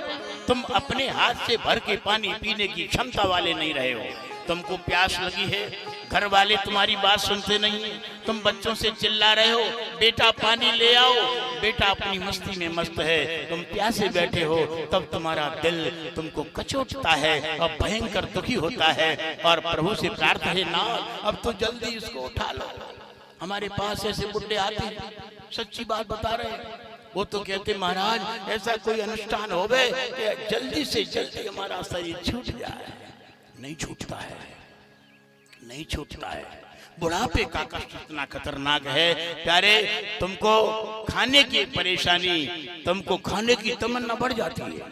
तुम अपने हाथ से भर के पानी पीने की क्षमता वाले नहीं रहे हो, तुमको प्यास लगी है, घर वाले तुम्हारी बात सुनते नहीं, तुम बच्चों से चिल्ला रहे हो बेटा पानी ले आओ, बेटा अपनी मस्ती में मस्त है, तुम प्यासे बैठे हो, तब तुम्हारा दिल तुमको कचोटता है और भयंकर दुखी होता है और प्रभु से प्रार्थना है ना अब तो जल्दी इसको उठा लो। हमारे पास ऐसे बुढ़े आते हैं, सच्ची बात बता रहे हैं, वो तो कहते महाराज ऐसा कोई अनुष्ठान हो गए कि जल्दी से जल्दी हमारा शरीर छूट जाए। नहीं छूटता है, नहीं छूटता है। बुढ़ापे का कष्ट इतना खतरनाक है प्यारे, तुमको खाने की परेशानी, तुमको खाने की तमन्ना बढ़ जाती है,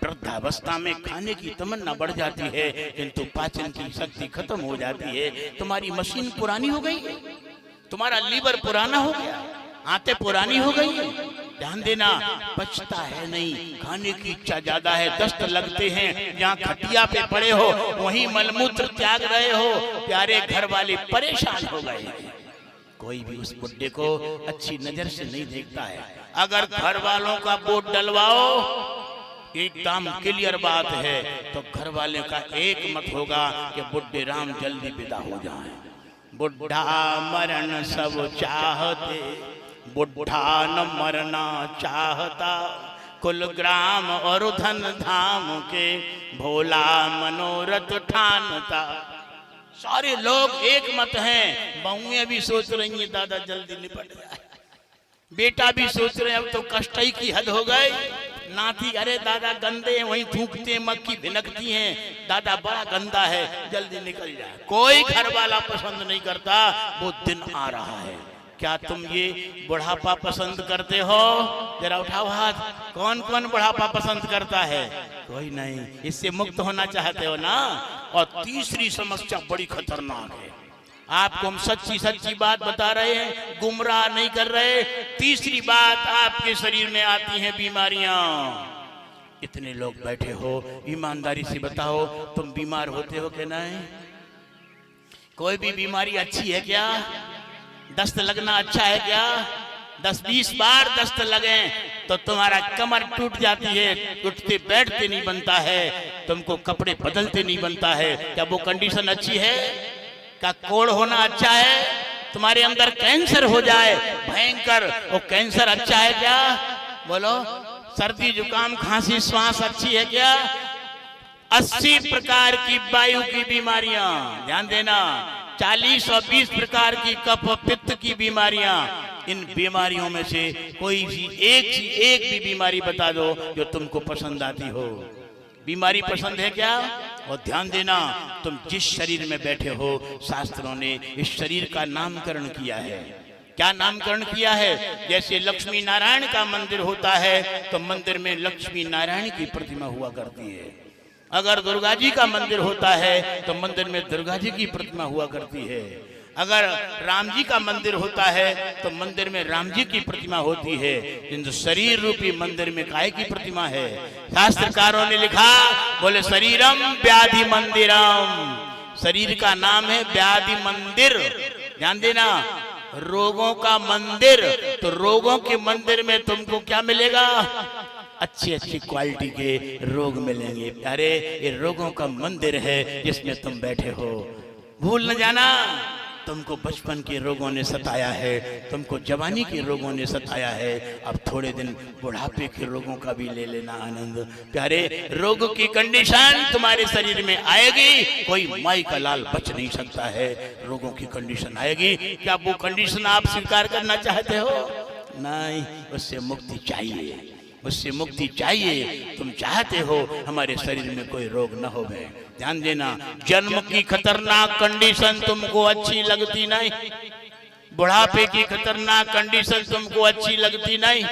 वृद्धावस्था में खाने की तमन्ना बढ़ जाती है, किंतु पाचन की शक्ति खत्म हो जाती है। तुम्हारी मशीन पुरानी हो गई, तुम्हारा लीवर पुराना हो गया, आंतें पुरानी हो गई, ध्यान देना, बचता है नहीं, खाने की इच्छा ज्यादा है, दस्त लगते हैं, जहाँ खटिया पे पड़े हो वहीं मलमूत्र त्याग रहे हो, प्यारे घर वाले परेशान हो गए। कोई भी उस बुड्ढे को अच्छी नजर से नहीं देखता है। अगर घर वालों का वोट डलवाओ, एकदम क्लियर बात है, तो घर वाले का एक मत होगा कि बुड्ढे राम जल्दी विदा हो जाए। बुढ़ा मरण सब चाहते, बुढ़ा न मरना चाहता, कुल ग्राम और धन धाम के भोला मनोरथ ठानता। सारे लोग एक मत हैं, बहुएं भी सोच रही हैं दादा जल्दी निपट जाए, बेटा भी सोच रहे हैं अब तो कष्ट ही की हद हो गई, नाती अरे दादा गंदे हैं, वहीं थूकते हैं, मक्खी भिनकती हैं, दादा बड़ा गंदा है जल्दी निकल जाए। कोई घर वाला पसंद नहीं करता, वो दिन आ रहा है। क्या तुम ये बुढ़ापा पसंद करते हो? जरा उठाओ हाथ, कौन कौन बुढ़ापा पसंद करता है? कोई नहीं। इससे मुक्त होना चाहते हो ना? और तीसरी समस्या बड़ी खतरनाक है, आपको हम सच्ची सच्ची बात बता रहे हैं, गुमराह नहीं कर रहे। तीसरी बात, आपके शरीर में आती हैं बीमारियां। इतने लोग बैठे हो, ईमानदारी से बताओ तुम बीमार होते हो कि नहीं? कोई भी बीमारी अच्छी है क्या? दस्त लगना अच्छा है क्या? 10-20 बार दस्त लगे तो तुम्हारा कमर टूट जाती है, उठते बैठते नहीं बनता है, तुमको कपड़े बदलते नहीं बनता है। क्या वो कंडीशन अच्छी है? क्या कोढ़ होना अच्छा है? तुम्हारे अंदर कैंसर हो जाए भयंकर, वो कैंसर अच्छा है क्या? बोलो। सर्दी जुकाम खांसी श्वास अच्छी है क्या? 80 प्रकार की वायु की बीमारियां, ध्यान देना, 40 और 20 प्रकार की कफ पित्त की बीमारियां। इन बीमारियों में से कोई भी एक भी बीमारी बता दो जो तुमको पसंद आती हो। बीमारी पसंद है क्या? और ध्यान देना, तुम जिस शरीर में बैठे हो, शास्त्रों ने इस शरीर का नामकरण किया है। क्या नामकरण किया है? जैसे लक्ष्मी नारायण का मंदिर होता है तो मंदिर में लक्ष्मी नारायण की प्रतिमा हुआ करती है। अगर दुर्गा जी का मंदिर होता है तो मंदिर में दुर्गा जी की प्रतिमा हुआ करती है। अगर राम जी का मंदिर होता है तो मंदिर में राम जी की प्रतिमा होती है, किंतु शरीर रूपी मंदिर में काय की प्रतिमा है? शास्त्रकारों ने लिखा, बोले शरीरम व्याधि मंदिरम, शरीर का नाम है व्याधि मंदिर। ध्यान देना, रोगों का मंदिर। तो रोगों के मंदिर में तुमको क्या मिलेगा? अच्छी अच्छी क्वालिटी के रोग मिलेंगे। अरे ये रोगों का मंदिर है जिसमें तुम बैठे हो। भूल न जाना, तुमको बचपन के रोगों ने सताया है, तुमको जवानी के रोगों ने सताया है, अब थोड़े दिन बुढ़ापे के रोगों का भी ले लेना आनंद। प्यारे, रोग की कंडीशन तुम्हारे शरीर में आएगी, कोई माई का लाल बच नहीं सकता है। रोगों की कंडीशन आएगी। क्या वो कंडीशन आप स्वीकार करना चाहते हो? नहीं, उससे मुक्ति चाहिए, उससे मुक्ति चाहिए। तुम चाहते हो हमारे शरीर में कोई रोग न हो। ध्यान देना, जन्म की खतरनाक कंडीशन तुमको अच्छी लगती नहीं, बुढ़ापे की खतरनाक कंडीशन तुमको अच्छी लगती नहीं,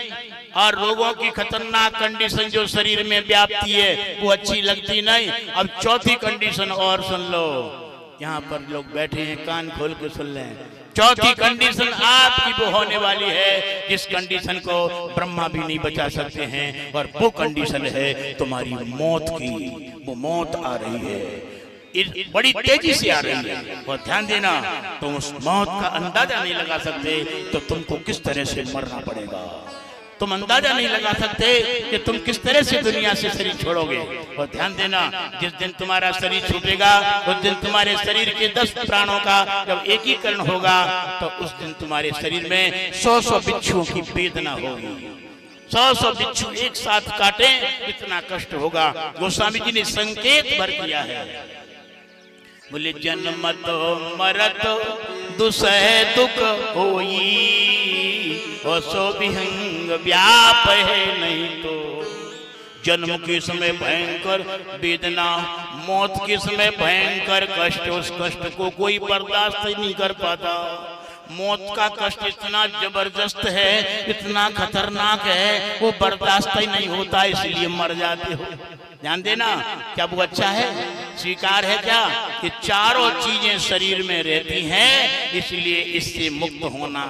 और रोगों की खतरनाक कंडीशन जो शरीर में व्याप्ति है वो अच्छी लगती नहीं। अब चौथी कंडीशन और सुन लो, यहाँ पर लोग बैठे हैं, कान खोल के सुन लें। चौथी कंडीशन आपकी वो होने वाली है जिस कंडीशन को ब्रह्मा भी नहीं बचा सकते हैं, और वो कंडीशन है तुम्हारी मौत की। वो मौत आ रही है, बड़ी तेजी से आ रही है, और ध्यान देना, तुम उस मौत का अंदाजा नहीं लगा सकते तो तुमको किस तरह से मरना पड़ेगा। तुम अंदाजा नहीं लगा सकते कि तुम किस तरह से दुनिया से शरीर छोड़ोगे। और ध्यान देना, जिस दिन तुम्हारा शरीर छूटेगा उस दिन तुम्हारे शरीर के 10 प्राणों का जब एकीकरण होगा तो उस दिन तुम्हारे शरीर में 100 बिच्छुओं की वेदना होगी। 100 बिच्छू एक साथ काटे, इतना कष्ट होगा। गोस्वामी जी ने संकेत भर किया है, बोले जन्म तो मरत दुसह दुख होई, और सो विहंग व्याप है नहीं तो। जन्म के समय भयंकर वेदना, मौत के समय भयंकर कष्ट, उस कष्ट को कोई बर्दाश्त नहीं कर पाता। मौत का कष्ट इतना जबरदस्त है, इतना खतरनाक है, वो बर्दाश्त ही नहीं होता, इसलिए मर जाते हो। ध्यान देना, क्या वो अच्छा है? स्वीकार है क्या कि चारों चीजें शरीर में रहती हैं, इसलिए इससे मुक्त होना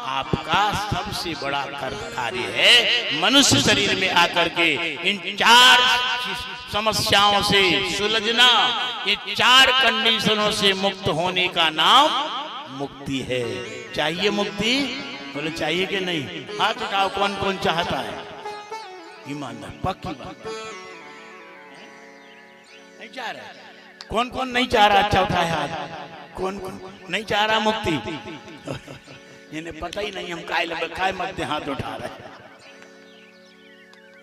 आपका सबसे बड़ा कार्य है। मनुष्य शरीर में आकर के इन 4 समस्याओं से सुलझना, ये 4 कंडीशनों से मुक्त होने का नाम मुक्ति है। चाहिए मुक्ति? बोले चाहिए कि नहीं? हाथ उठाओ, कौन कौन चाहता है? ईमानदार, पक्की बात। नहीं चाह रहा? कौन कौन नहीं चाह रहा? अच्छा उठाए हाथ। कौन कौन नहीं चाह रहा मुक्ति? इन्हें पता ही नहीं हम काय मध्य हाथ उठा रहे हैं,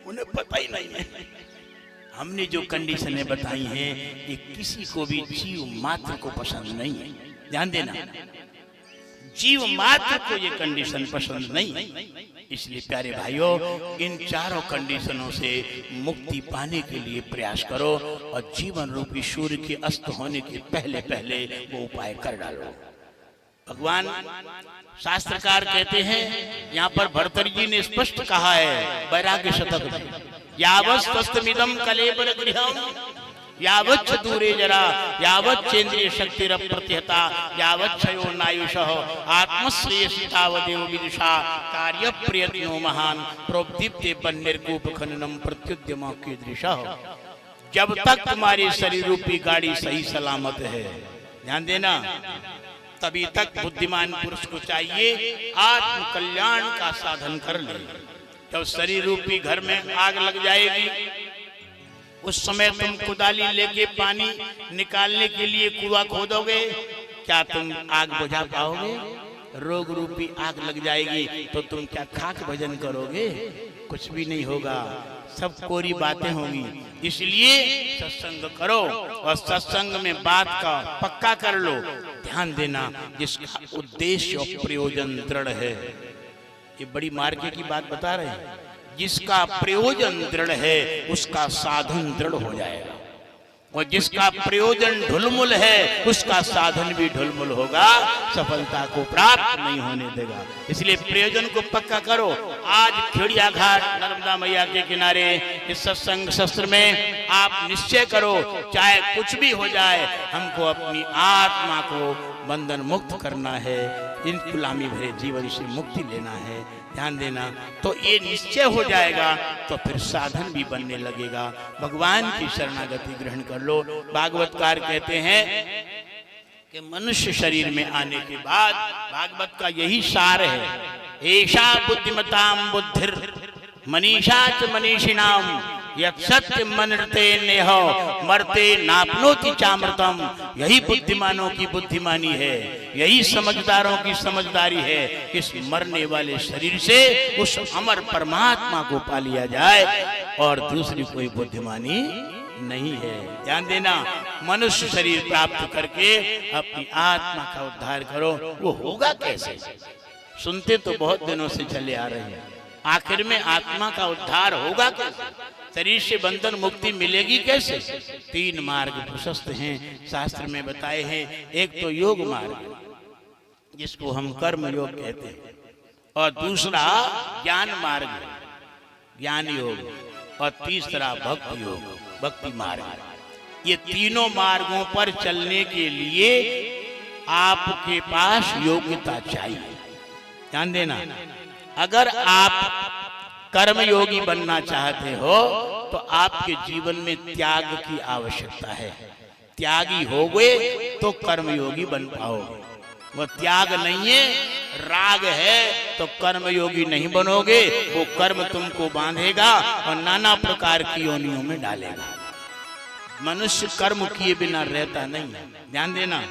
उन्हें पता ही नहीं है। हमने जो कंडीशनें बताई हैं ये किसी को भी जीव मात्र को पसंद नहीं है। ध्यान देना, जीव मात्र को ये कंडीशन पसंद नहीं। इसलिए प्यारे भाइयों, इन 4 कंडीशनों से मुक्ति पाने के लिए प्रयास करो, और जीवन रूपी सूर्य के अस्त होने के पहले पहले वो उपाय कर डालो। भगवान शास्त्रकार कहते हैं, यहाँ पर भर्तृहरि जी ने स्पष्ट कहा है वैराग्य शतक में, यावत्स्वस्थमिदं कलेबर गृहम् यावच्च दूरे जरा यावच्चेन्द्रिय शक्तिर प्रतिहता यावच्छयो नायुषः आत्मश्रेयसी तावदेव विदुषा कार्य प्रयत्नो महान प्रोद्दीप्ते बन्निर्कूप खननम प्रत्युद्यम कीदृशः। जब तक तुम्हारी शरीर रूपी गाड़ी सही सलामत है, ध्यान देना, तभी तक बुद्धिमान पुरुष को चाहिए आत्म कल्याण का साधन कर ले। जब शरीर रूपी घर में आग लग जाएगी, उस समय तुम कुदाली लेके पानी निकालने के लिए कुआं खोदोगे, क्या तुम आग बुझा पाओगे? रोग रूपी आग लग जाएगी तो तुम क्या खाक भजन करोगे? कुछ भी नहीं होगा, सब कोरी बातें होंगी। इसलिए सत्संग करो, और सत्संग में बात का पक्का कर लो। ध्यान देना, जिसका उद्देश्य और प्रयोजन दृढ़ है, ये बड़ी मार्के की बात बता रहे हैं, जिसका प्रयोजन दृढ़ है उसका साधन दृढ़ हो जाएगा, और जिसका प्रयोजन ढुलमुल है उसका साधन भी ढुलमुल होगा, सफलता को प्राप्त नहीं होने देगा। इसलिए प्रयोजन को पक्का करो। आज खेड़िया घाट नर्मदा मैया के किनारे इस सत्संग शस्त्र में आप निश्चय करो, चाहे कुछ भी हो जाए, हमको अपनी आत्मा को बंधन मुक्त करना है, इन गुलामी भरे जीवन से मुक्ति लेना है। ध्यान देना, तो ये निश्चय हो जाएगा तो फिर साधन भी बनने लगेगा। भगवान की शरणागति ग्रहण कर लो। भागवतकार कहते हैं कि मनुष्य शरीर में आने के बाद भागवत का यही सार है, ऐशा बुद्धिमताम बुद्धिर मनीषा च मनीषिणाम यत् सत्य मनते नेह मरते नापनोति चामृतम। यही बुद्धिमानों की बुद्धिमानी है, यही समझदारों की समझदारी है, इस मरने वाले शरीर से उस अमर परमात्मा को पा लिया जाए, और दूसरी कोई बुद्धिमानी नहीं है। ध्यान देना, मनुष्य शरीर प्राप्त करके अपनी आत्मा का उद्धार करो। वो होगा कैसे? सुनते तो बहुत दिनों से चले आ रहे हैं, आखिर में आत्मा का उद्धार होगा कैसे? शरीर से बंधन मुक्ति मिलेगी कैसे? 3 मार्ग प्रशस्त हैं, शास्त्र में बताए हैं। एक तो योग मार्ग, जिसको हम कर्म योग कहते हैं, और दूसरा ज्ञान मार्ग, ज्ञान योग, और तीसरा भक्ति योग, भक्ति मार्ग। ये तीनों मार्गों पर चलने के लिए आपके पास योग्यता चाहिए। ध्यान देना, अगर आप कर्म योगी बनना चाहते हो तो आपके जीवन में त्याग की आवश्यकता है। त्यागी होगे तो कर्म योगी बन पाओगे। वो त्याग नहीं है, राग है, तो कर्म योगी नहीं बनोगे। वो कर्म तुमको बांधेगा और नाना प्रकार की योनियों में डालेगा। मनुष्य कर्म किए बिना रहता नहीं। ध्यान देना,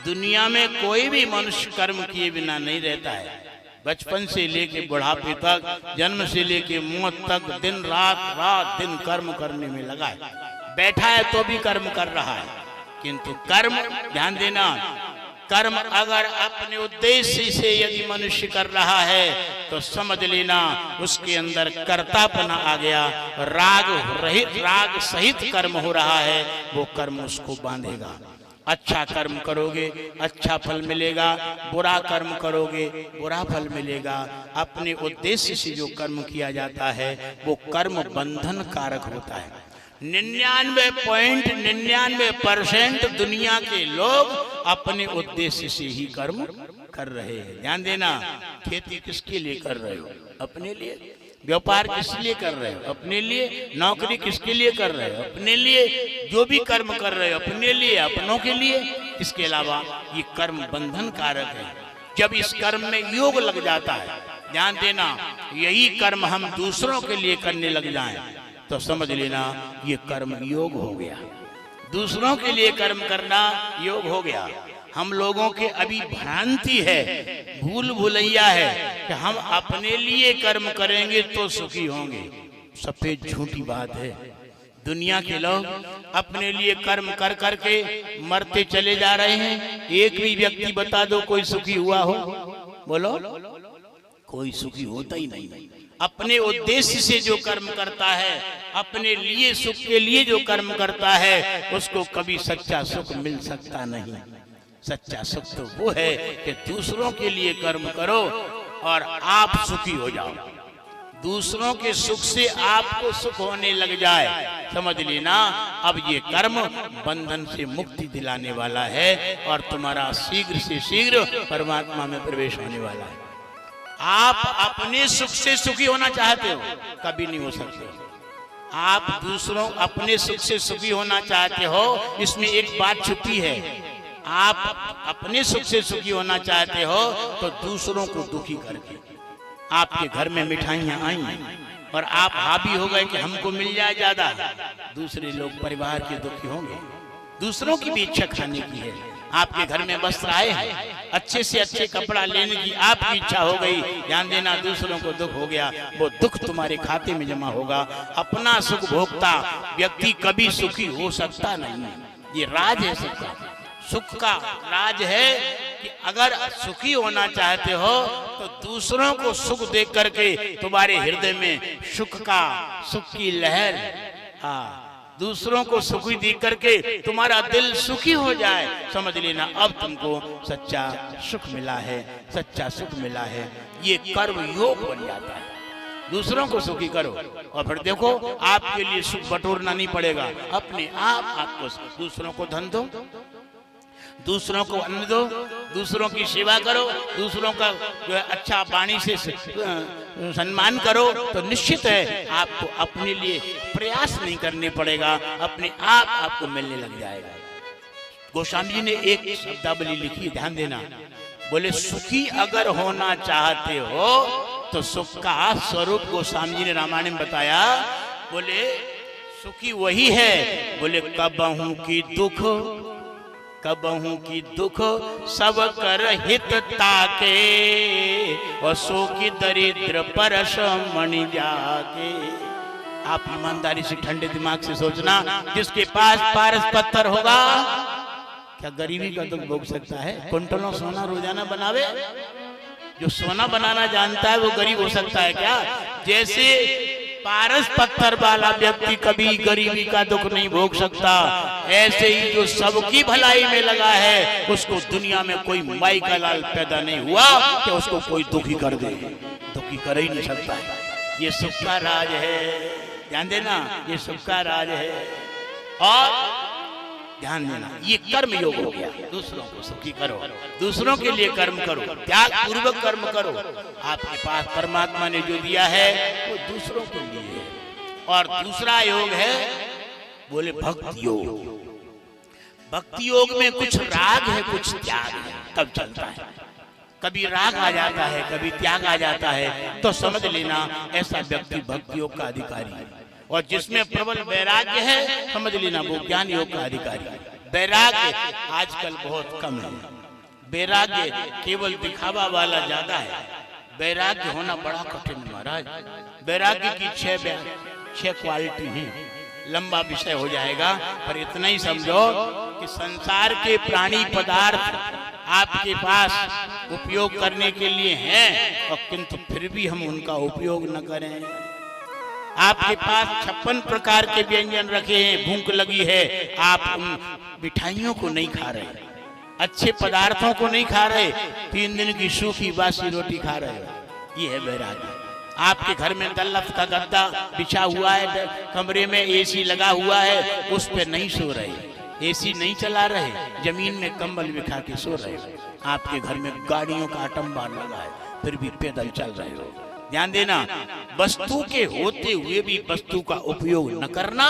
दुनिया में कोई भी मनुष्य कर्म किए बिना नहीं रहता है। बचपन से लेके बुढ़ापे तक, जन्म से लेके मौत तक, दिन रात रात दिन कर्म करने में लगा है। बैठा है तो भी कर्म कर रहा है, किंतु कर्म, ध्यान देना, कर्म अगर अपने उद्देश्य से यदि मनुष्य कर रहा है तो समझ लेना उसके अंदर कर्तापना आ गया, राग रहित, राग सहित कर्म हो रहा है। वो कर्म उसको बांधेगा। अच्छा कर्म करोगे अच्छा फल मिलेगा, बुरा कर्म करोगे बुरा फल मिलेगा। अपने उद्देश्य से जो कर्म किया जाता है वो कर्म बंधन कारक होता है। 99.99% दुनिया के लोग अपने उद्देश्य से ही कर्म कर रहे हैं। ध्यान देना, खेती किसके लिए कर रहे हो? अपने लिए। व्यापार किस लिए कर रहे हो? अपने लिए। नौकरी किसके लिए कर रहे हो? अपने लिए। जो भी कर्म कर रहे हो अपने लिए, अपनों के लिए। इसके अलावा ये कर्म बंधन कारक है। जब इस कर्म में योग लग जाता है, ध्यान देना, यही कर्म हम दूसरों के लिए करने लग जाएं तो समझ लेना ये कर्म योग हो गया। दूसरों के लिए कर्म करना योग हो गया। हम लोगों के अभी भ्रांति है, भूल भुलैया है कि हम अपने लिए कर्म करेंगे तो सुखी होंगे। सफेद झूठी बात है। दुनिया के लोग अपने लिए कर्म कर करके मरते चले जा रहे हैं। एक भी व्यक्ति बता दो कोई सुखी हुआ हो? बोलो, कोई सुखी होता ही नहीं। अपने उद्देश्य से जो कर्म करता है, अपने लिए सुख के लिए जो कर्म करता है, उसको कभी सच्चा सुख मिल सकता नहीं। सच्चा सुख तो वो है कि दूसरों के लिए कर्म करो और आप सुखी हो जाओ। दूसरों के सुख से आपको सुख होने लग जाए, समझ लेना अब ये कर्म बंधन से मुक्ति दिलाने वाला है और तुम्हारा शीघ्र से शीघ्र परमात्मा में प्रवेश होने वाला है। आप अपने सुख से सुखी होना चाहते हो, कभी नहीं हो सकते। आप दूसरों अपने सुख से सुखी होना चाहते हो, इसमें एक बात छुपी है। आप अपने सुख से सुखी होना चाहते हो तो दूसरों को दुखी करके। आपके घर में मिठाइयां आई और आप हावी हो गए कि हमको मिल जाए ज्यादा, दूसरे लोग परिवार के दुखी होंगे। दूसरों की भी इच्छा खाने की है। आपके घर में वस्त्र आए हैं, अच्छे से अच्छे कपड़ा लेने की आपकी इच्छा हो गई, ध्यान देना दूसरों को दुख हो गया, वो दुख तुम्हारे खाते में जमा होगा। अपना सुख भोगता व्यक्ति कभी सुखी हो सकता नहीं। ये राज है सबका। सुख का राज है कि अगर सुखी होना चाहते हो तो दूसरों को सुख देख करके तुम्हारे हृदय में सुख की लहर, दूसरों को सुखी देख करके तुम्हारा दिल सुखी हो जाए, समझ लेना अब तुमको सच्चा सुख मिला है, सच्चा सुख मिला है। ये कर्म योग बन जाता है। दूसरों को सुखी करो और फिर देखो आपके लिए सुख बटोरना नहीं पड़ेगा, अपने आप आपको दूसरों को धन दो, दूसरों को अन्न दो, दूसरों की सेवा करो, दूसरों का जो है अच्छा वाणी से सम्मान करो, तो निश्चित है आपको अपने लिए प्रयास नहीं करने पड़ेगा, अपने आप आपको मिलने लग जाएगा। गोस्वामी जी ने एक शब्दावली लिखी, ध्यान देना, बोले सुखी अगर होना चाहते हो तो सुख का स्वरूप गोस्वामी जी ने रामायण में बताया। बोले सुखी वही है, बोले कबहू की दुख, कबहू की दुख सब कर हित ताके, और सो की दरिद्र परस मणि जाके। आप ईमानदारी से ठंडे दिमाग से सोचना, जिसके पास पारस पत्थर होगा क्या गरीबी का दुख भोग सकता है? कुंटलों सोना रोजाना बनावे, जो सोना बनाना जानता है वो गरीब हो सकता है क्या? जैसे पारस पत्थर वाला व्यक्ति कभी गरीबी का दुख नहीं भोग सकता, ऐसे ही जो सबकी भलाई में लगा है उसको दुनिया में कोई माई का लाल पैदा नहीं हुआ कि उसको कोई दुखी कर दे, दुखी कर ही नहीं सकता है। ये सुख का राज है, ध्यान देना, ये सुख का राज है। और ध्यान देना, ये कर्म योग हो गया, दूसरों को सुखी करो, दूसरों के लिए कर्म करो, त्याग पूर्वक कर्म करो। आपके पास परमात्मा ने जो दिया है वो दूसरों के लिए है। और दूसरा योग है, बोले भक्ति योग। भक्ति योग में कुछ राग है, कुछ त्याग है, तब चलता है। कभी राग आ जाता है, कभी त्याग आ जाता है, तो समझ लेना ऐसा व्यक्ति भक्ति योग का अधिकारी है। और जिसमें प्रबल वैराग्य है, समझ लेना वो ज्ञान योग का अधिकारी है। वैराग्य आजकल बहुत कम है, वैराग्य केवल दिखावा वाला ज्यादा है। वैराग्य होना बड़ा कठिन है महाराज। वैराग्य की छह क्वालिटी है, लंबा विषय हो जाएगा, पर इतना ही समझो कि संसार के प्राणी पदार्थ आपके पास उपयोग करने के लिए हैं, और किंतु फिर भी हम उनका उपयोग न करें। आपके पास 56 प्रकार के व्यंजन रखे हैं, भूख लगी है, आप उन मिठाइयों को नहीं खा रहे, अच्छे पदार्थों को नहीं खा रहे, 3 दिन की सूखी बासी रोटी खा रहे हो, ये है वैराग्य। आपके घर में दल्लफ का गद्दा बिछा हुआ है, कमरे में एसी लगा हुआ है, उस पे नहीं सो रहे, एसी नहीं चला रहे, जमीन में कंबल बिछा के सो रहे हो। आपके घर में गाड़ियों का आटंबार लगा है, फिर भी पैदल चल रहे हो। ध्यान देना, वस्तु के होते हुए भी वस्तु का उपयोग न करना,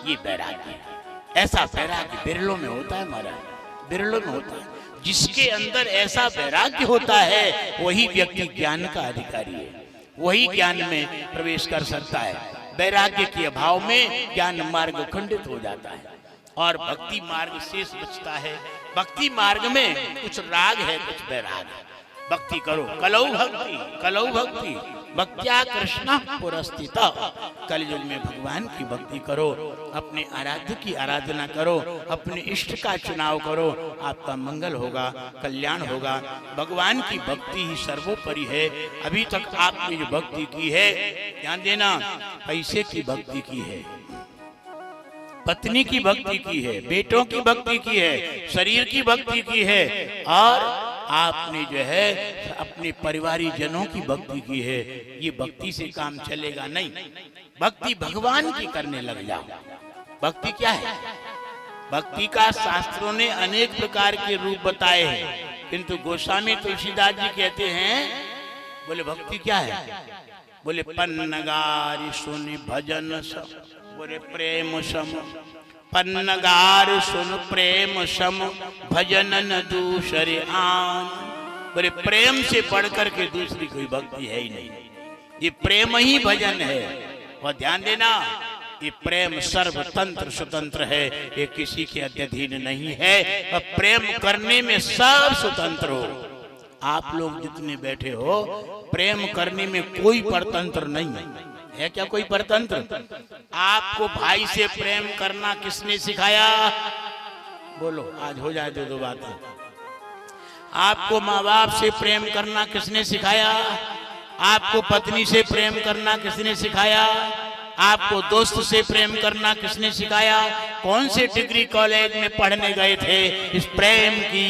ये वैराग्य है। ऐसा वैराग्य बिरलों में होता है महाराज, बिरलों में होता है। जिसके अंदर ऐसा वैराग्य होता है वही व्यक्ति ज्ञान का अधिकारी है, वही ज्ञान में प्रवेश कर सकता है। वैराग्य के अभाव में ज्ञान मार्ग खंडित हो जाता है और भक्ति मार्ग शेष बचता है। भक्ति मार्ग में कुछ राग है, कुछ वैराग है। भक्ति करो, कलौ भक्ति, कलौ भक्ति, भक्त्या कृष्ण पुरस्थिता। कलयुग में भगवान की भक्ति करो, अपने आराध्य की आराधना करो, अपने इष्ट का चुनाव करो, आपका मंगल होगा, कल्याण होगा। भगवान की भक्ति ही सर्वोपरि है। अभी तक आपने जो भक्ति की है, ध्यान देना, पैसे की भक्ति की है, पत्नी की भक्ति की है, बेटों की भक्ति की है, शरीर की भक्ति की है, और आपने जो है अपने परिवारी जनों की भक्ति की है। ये भक्ति से काम चलेगा नहीं। भक्ति भगवान की करने लग जाओ। भक्ति क्या है? भक्ति का शास्त्रों ने अनेक प्रकार के रूप बताए हैं, किंतु गोस्वामी तुलसीदास जी कहते हैं, बोले भक्ति क्या है? बोले पन्नगारी सुनि भजन सम, बोले प्रेम सम, पन्नगार सुन प्रेम सम, भजन न दूसरे आन। बोले प्रेम से बढ़कर के दूसरी कोई भक्ति है ही नहीं, ये प्रेम ही भजन है। और ध्यान देना, ये प्रेम सर्वतंत्र स्वतंत्र है, ये किसी के अधीन नहीं है। और प्रेम करने में सब स्वतंत्र हो। आप लोग जितने बैठे हो, प्रेम करने में कोई परतंत्र नहीं है। क्या कोई परतंत्र? आपको भाई से प्रेम करना किसने सिखाया? बोलो, आज हो जाए दो बातें। आपको माँ बाप से प्रेम करना किसने सिखाया? आपको पत्नी से प्रेम करना किसने सिखाया? आपको दोस्त से प्रेम करना किसने सिखाया? कौन से डिग्री कॉलेज में पढ़ने गए थे इस प्रेम की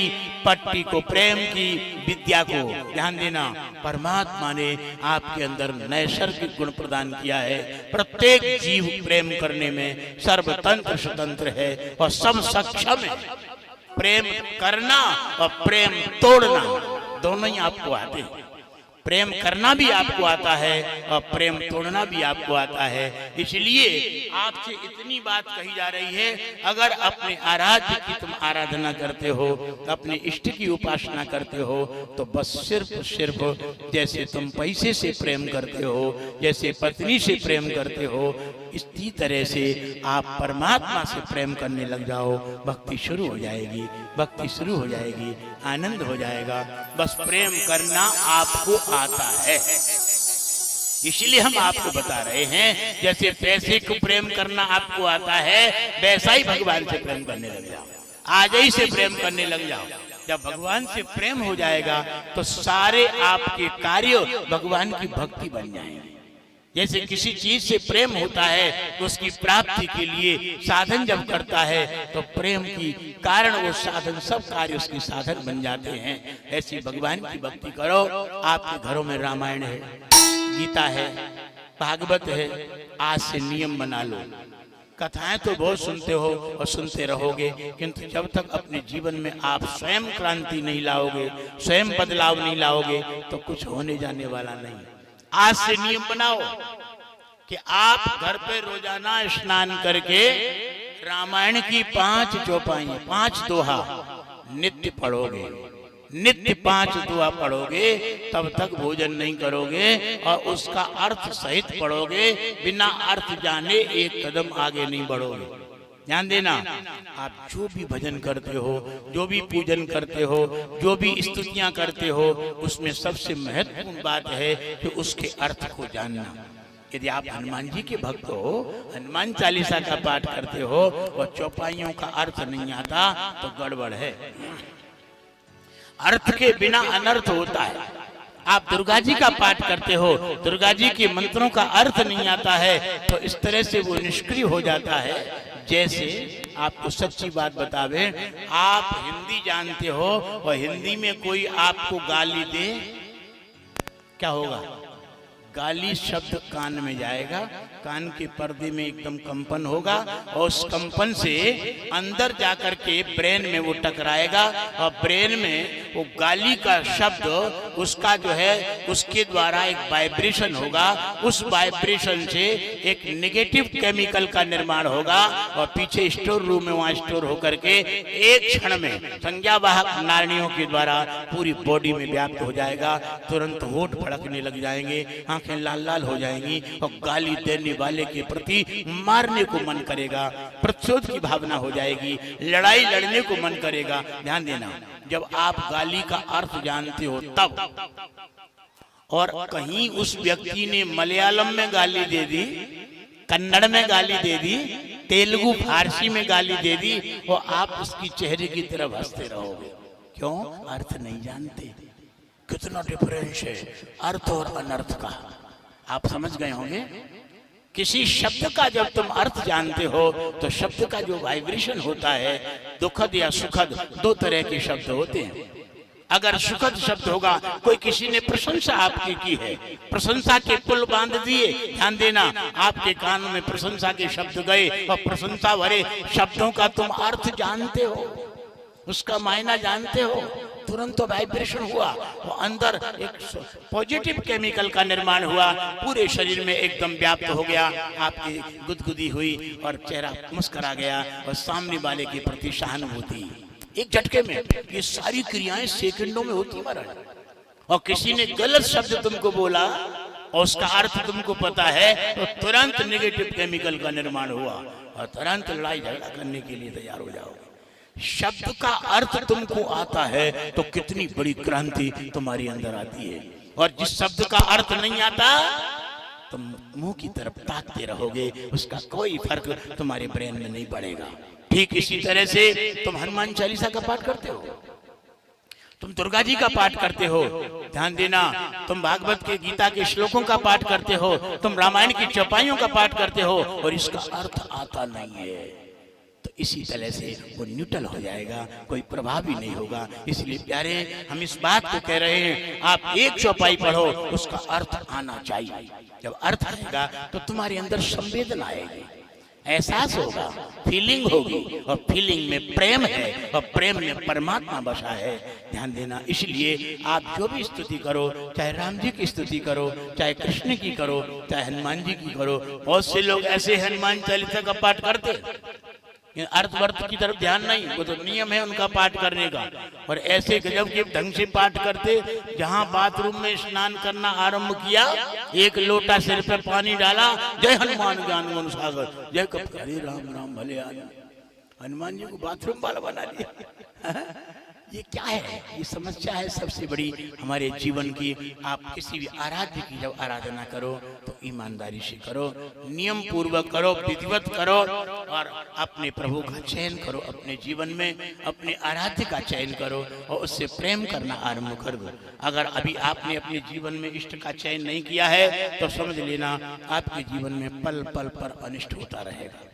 पट्टी को, प्रेम की विद्या को। ध्यान देना, परमात्मा ने आपके अंदर नैसर्गिक गुण प्रदान किया है। प्रत्येक जीव प्रेम करने में सर्वतंत्र स्वतंत्र है और सब सक्षम है। प्रेम करना और प्रेम तोड़ना दोनों ही आपको आते हैं। प्रेम करना भी आपको आता है और प्रेम तोड़ना भी आपको आता है। इसलिए आपसे इतनी बात कही जा रही है, अगर अपने आराध्य की तुम आराधना करते हो, अपने इष्ट की उपासना करते हो, तो बस सिर्फ जैसे तुम पैसे से प्रेम करते हो, जैसे पत्नी से प्रेम करते हो, इसी तरह से आप परमात्मा से प्रेम करने लग जाओ। भक्ति शुरू हो जाएगी, भक्ति शुरू हो जाएगी, आनंद हो जाएगा। बस प्रेम करना आपको आता है। इसलिए हम आपको बता रहे हैं, जैसे पैसे को प्रेम करना आपको आता है, वैसा ही भगवान से प्रेम करने लग जाओ। आज ही से प्रेम करने लग जाओ। जब भगवान से प्रेम हो जाएगा तो सारे आपके कार्य भगवान की भक्ति बन जाएंगे। जैसे किसी चीज से प्रेम होता है तो उसकी प्राप्ति के लिए साधन जब करता है, तो प्रेम की कारण वो साधन, सब कार्य उसके साधन बन जाते हैं। ऐसी भगवान की भक्ति करो। आपके घरों में रामायण है, गीता है, भागवत है, आज से नियम बना लो। कथाएं तो बहुत सुनते हो और सुनते रहोगे, किंतु जब तक अपने जीवन में आप स्वयं क्रांति नहीं लाओगे, स्वयं बदलाव नहीं लाओगे, तो कुछ होने जाने वाला नहीं। आज से नियम बनाओ कि आप घर पे रोजाना स्नान करके रामायण की 5 चौपाई, 5 दोहा नित्य पढ़ोगे। नित्य 5 दोहा पढ़ोगे, तब तक भोजन नहीं करोगे और उसका अर्थ सहित पढ़ोगे। बिना अर्थ जाने एक कदम आगे नहीं बढ़ोगे। ध्यान देना, आप जो भी भजन करते हो, जो भी पूजन करते हो, जो भी स्तुतियां करते हो, उसमें सबसे महत्वपूर्ण बात है कि उसके अर्थ को जानना। यदि आप हनुमान जी के भक्त हो, हनुमान चालीसा का पाठ करते हो और चौपाइयों का अर्थ नहीं आता, तो गड़बड़ है। अर्थ के बिना अनर्थ होता है। आप दुर्गा जी का पाठ करते हो, दुर्गा जी के मंत्रों का अर्थ नहीं आता है, तो इस तरह से वो निष्क्रिय हो जाता है। जैसे आपको सच्ची बात बतावे, आप हिंदी जानते हो और हिंदी में कोई आपको गाली दे, क्या होगा? गाली शब्द कान में जाएगा, कान के पर्दे में एकदम कंपन होगा और उस कंपन से अंदर जाकर के ब्रेन में वो टकराएगा और ब्रेन में वो गाली का शब्द, उसका जो है उसके द्वारा एक वाइब्रेशन होगा। उस वाइब्रेशन से एक नेगेटिव केमिकल का निर्माण होगा और पीछे स्टोर रूम में वहां स्टोर होकर के एक क्षण में संज्ञावाहक नाड़ियों के द्वारा पूरी बॉडी में व्याप्त हो जाएगा। तुरंत होठ फड़कने लग जाएंगे, आंखें लाल लाल हो जाएंगी और गाली देने वाले के प्रति मारने को मन करेगा, प्रतिशोध की भावना हो जाएगी, लड़ाई लड़ने को मन करेगा। ध्यान देना, जब आप गाली का अर्थ जानते हो तब, और कहीं उस व्यक्ति ने मलयालम में गाली दे दी, कन्नड़ में गाली दे दी, तेलुगु फारसी में गाली दे दी और आप उसकी चेहरे की तरफ हंसते रहोगे। क्यों? अर्थ नहीं जानते। कितना डिफरेंस है अर्थ और अनर्थ का, आप समझ गए होंगे। किसी शब्द का जब तुम अर्थ जानते हो तो शब्द का जो वाइब्रेशन होता है, दुखद या सुखद, 2 तरह के शब्द होते हैं। अगर सुखद शब्द होगा, कोई किसी ने प्रशंसा आपकी की है, प्रशंसा के पुल बांध दिए, ध्यान देना, आपके कान में प्रशंसा के शब्द गए और प्रशंसा भरे शब्दों का तुम अर्थ जानते हो, उसका मायना जानते हो, तुरंत तो वाइब्रेशन हुआ, वो अंदर एक पॉजिटिव केमिकल का निर्माण हुआ, पूरे शरीर में एकदम व्याप्त हो गया, आपकी गुदगुदी हुई और चेहरा मुस्कुरा गया और सामने वाले के प्रति सहानुभूति। एक झटके में ये सारी क्रियाएं सेकंडों में होती महाराज। और किसी ने गलत शब्द तुमको बोला और उसका अर्थ तुमको पता है, तो तुरंत नेगेटिव केमिकल का निर्माण हुआ और तुरंत लड़ाई झगड़ा करने के लिए तैयार हो जाओगे। शब्द का अर्थ तुमको आता है तो कितनी बड़ी क्रांति तुम्हारी अंदर आती है। और जिस शब्द का अर्थ नहीं आता, तुम मुंह की तरफ ताकते रहोगे, उसका कोई फर्क तुम्हारे ब्रेन में नहीं पड़ेगा। ठीक इसी तरह से तुम हनुमान चालीसा का पाठ करते हो, तुम दुर्गा जी का पाठ करते हो, ध्यान देना, तुम भागवत के गीता के श्लोकों का पाठ करते हो, तुम रामायण की चौपाइयों का पाठ करते हो और इसका अर्थ आता नहीं है, तो इसी तरह से वो न्यूट्रल हो जाएगा, कोई प्रभाव ही नहीं होगा। इसलिए प्यारे, हम इस बात को कह रहे हैं, आप एक चौपाई पढ़ो, उसका अर्थ आना चाहिए। जब अर्थ आएगा तो तुम्हारे अंदर संवेदना आएगी, एहसास होगा, फीलिंग होगी, और फीलिंग में प्रेम है, और प्रेम में परमात्मा बसा है। ध्यान देना। इसलिए आप जो भी स्तुति करो, चाहे राम जी की स्तुति करो, चाहे कृष्ण की करो, चाहे हनुमान जी की करो। बहुत से लोग ऐसे हनुमान चालीसा का पाठ करते, अर्थ वर्थ की तरफ ध्यान नहीं, वो तो नियम है उनका पाठ करने का। और ऐसे गजब के ढंग से पाठ करते, जहां बाथरूम में स्नान करना आरंभ किया, एक लोटा सिर पे पानी डाला, जय हनुमान ज्ञान गुण सागर, जय कपि हरे राम राम भले आदमी। हनुमान जी को बाथरूम वाला बना दिया। ये क्या है? ये समस्या है सबसे बड़ी हमारे जीवन की। आप किसी भी आराध्य की जब आराधना करो तो ईमानदारी से करो, नियम पूर्वक करो, विधिवत करो, और अपने प्रभु का चयन करो अपने जीवन में, अपने आराध्य का चयन करो और उससे प्रेम करना आरंभ कर दो। अगर अभी आपने अपने जीवन में इष्ट का चयन नहीं किया है तो समझ लेना आपके जीवन में पल पल पर अनिष्ट होता रहेगा।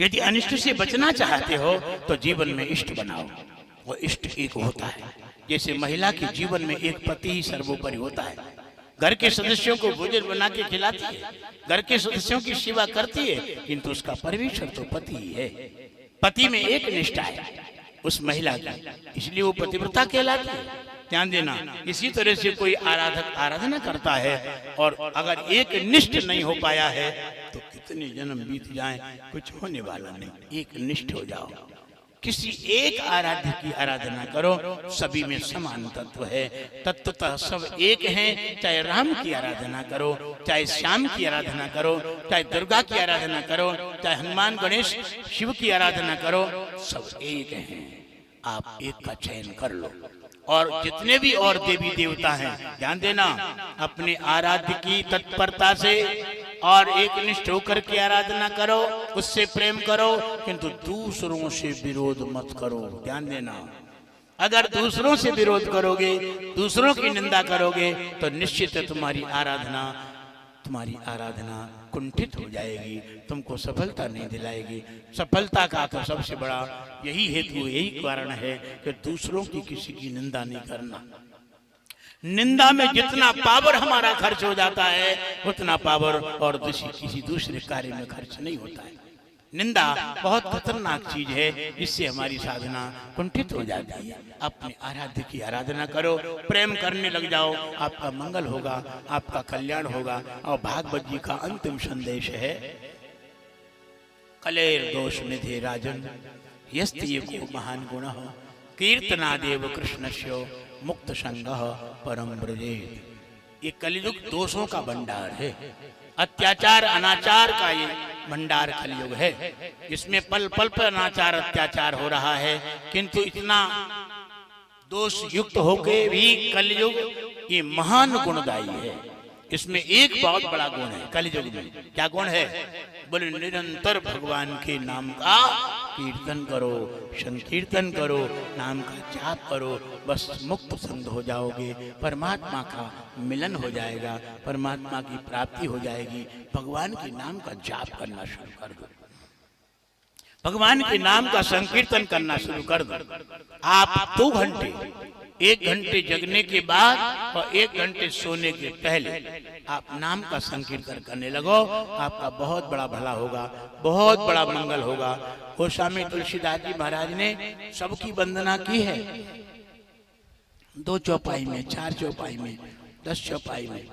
यदि अनिष्ट से बचना चाहते हो तो जीवन में इष्ट बनाओ। वो इष्ट एक होता है, जैसे महिला के जीवन में एक पति ही सर्वोपरि होता है। घर के सदस्यों को भोजन बना के खिलाती है, घर के सदस्यों की सेवा करती है, किंतु उसका परमेश्वर तो पति ही है। पति में एक निष्ठा है उस महिला की, इसलिए वो पतिव्रता कहलाती है। ध्यान देना। इसी तरह से कोई आराधक आराधना करता है और अगर एक निष्ठ नहीं हो पाया है तो कितने जन्म बीत जाएं, कुछ होने वाला नहीं। एक निष्ठ हो जाओ, किसी एक आराध्य की आराधना करो। सभी में समान तत्व है, तत्वतः सब एक हैं। चाहे राम की आराधना करो, चाहे श्याम की आराधना करो, चाहे दुर्गा की आराधना करो, चाहे हनुमान गणेश शिव की आराधना करो, सब एक हैं। आप एक का चयन कर लो। और जितने भी और देवी देवता हैं, ध्यान देना, अपने आराध्य की तत्परता से और एक निष्ठ होकर के आराधना करो, उससे प्रेम करो, किंतु दूसरों से विरोध मत करो। ध्यान देना, अगर दूसरों से विरोध करोगे, दूसरों की निंदा करोगे तो निश्चित है तुम्हारी आराधना कुंठित हो जाएगी, तुमको सफलता नहीं दिलाएगी। सफलता का तो सबसे बड़ा यही हेतु, यही कारण है कि दूसरों की किसी की निंदा नहीं करना। निंदा में जितना पावर हमारा खर्च हो जाता है, उतना पावर और किसी दूसरे कार्य में खर्च नहीं होता है। निंदा बहुत खतरनाक चीज है, इससे हमारी साधना कुंठित हो जाती है। अपने आराध्य की आराधना करो, प्रेम करने लग जाओ, आपका मंगल होगा, आपका कल्याण होगा। और भागवत जी का अंतिम संदेश है, कलेर दोष निधे राजन यस्ति एको महान गुण कीर्तनादेव कृष्णस्यो मुक्त संगः परम ब्रजेत। ये कलियुग दोषों का भंडार है, अत्याचार अनाचार का ये भंडार कलियुग है। इसमें पल पल पर अनाचार अत्याचार हो रहा है, किंतु इतना दोष युक्त होके भी कलियुग ये महान गुणदायी है। इसमें एक बहुत बड़ा गुण है कलियुग में। क्या गुण है? बोले निरंतर भगवान के नाम का कीर्तन करो, संकीर्तन करो, नाम का जाप करो, बस मुक्त संग हो जाओगे, परमात्मा का मिलन हो जाएगा, परमात्मा की प्राप्ति हो जाएगी। भगवान के नाम का जाप करना शुरू कर दो, भगवान के नाम का संकीर्तन करना शुरू कर दो। आप 2 घंटे, 1 घंटे जगने के बाद और 1 घंटे सोने के पहले आप नाम का संकीर्तन करने लगो, आपका बहुत बड़ा भला होगा, बहुत बड़ा मंगल होगा। गोस्वामी तुलसीदास जी महाराज ने सबकी वंदना की है, 2 चौपाई में, 4 चौपाई में, 10 चौपाई में,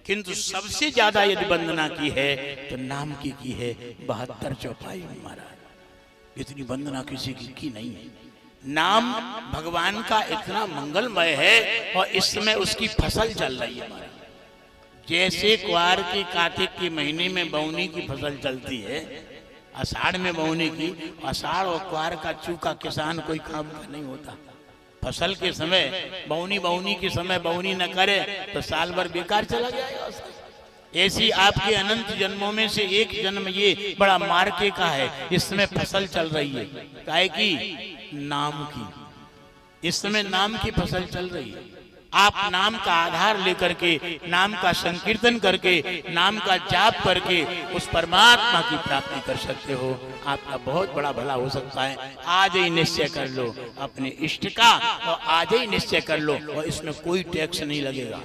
किंतु सबसे ज्यादा यदि वंदना की है तो नाम की है 72 चौपाई में महाराज। इतनी वंदना किसी की नहीं है। नाम भगवान का इतना मंगलमय है और इस समय उसकी फसल चल रही है। जैसे क्वार की कार्तिक के महीने में बौनी की फसल चलती है, आषाढ़ में बौनी की, आषाढ़ और क्वार का चूका किसान कोई काम का नहीं होता। फसल के समय बौनी के समय बौनी न करे तो साल भर बेकार चला जाएगा। ऐसी आपके अनंत जन्मों में से एक जन्म ये बड़ा मार्के का है, इसमें फसल चल रही है। काहे की? नाम की। इस समय नाम की फसल चल रही है। आप नाम का आधार लेकर के, नाम का संकीर्तन करके, नाम का जाप करके उस परमात्मा की प्राप्ति कर सकते हो। आपका बहुत बड़ा भला हो सकता है। आज ही निश्चय कर लो अपने इष्ट का, और आज ही निश्चय कर लो, और इसमें कोई टैक्स नहीं लगेगा,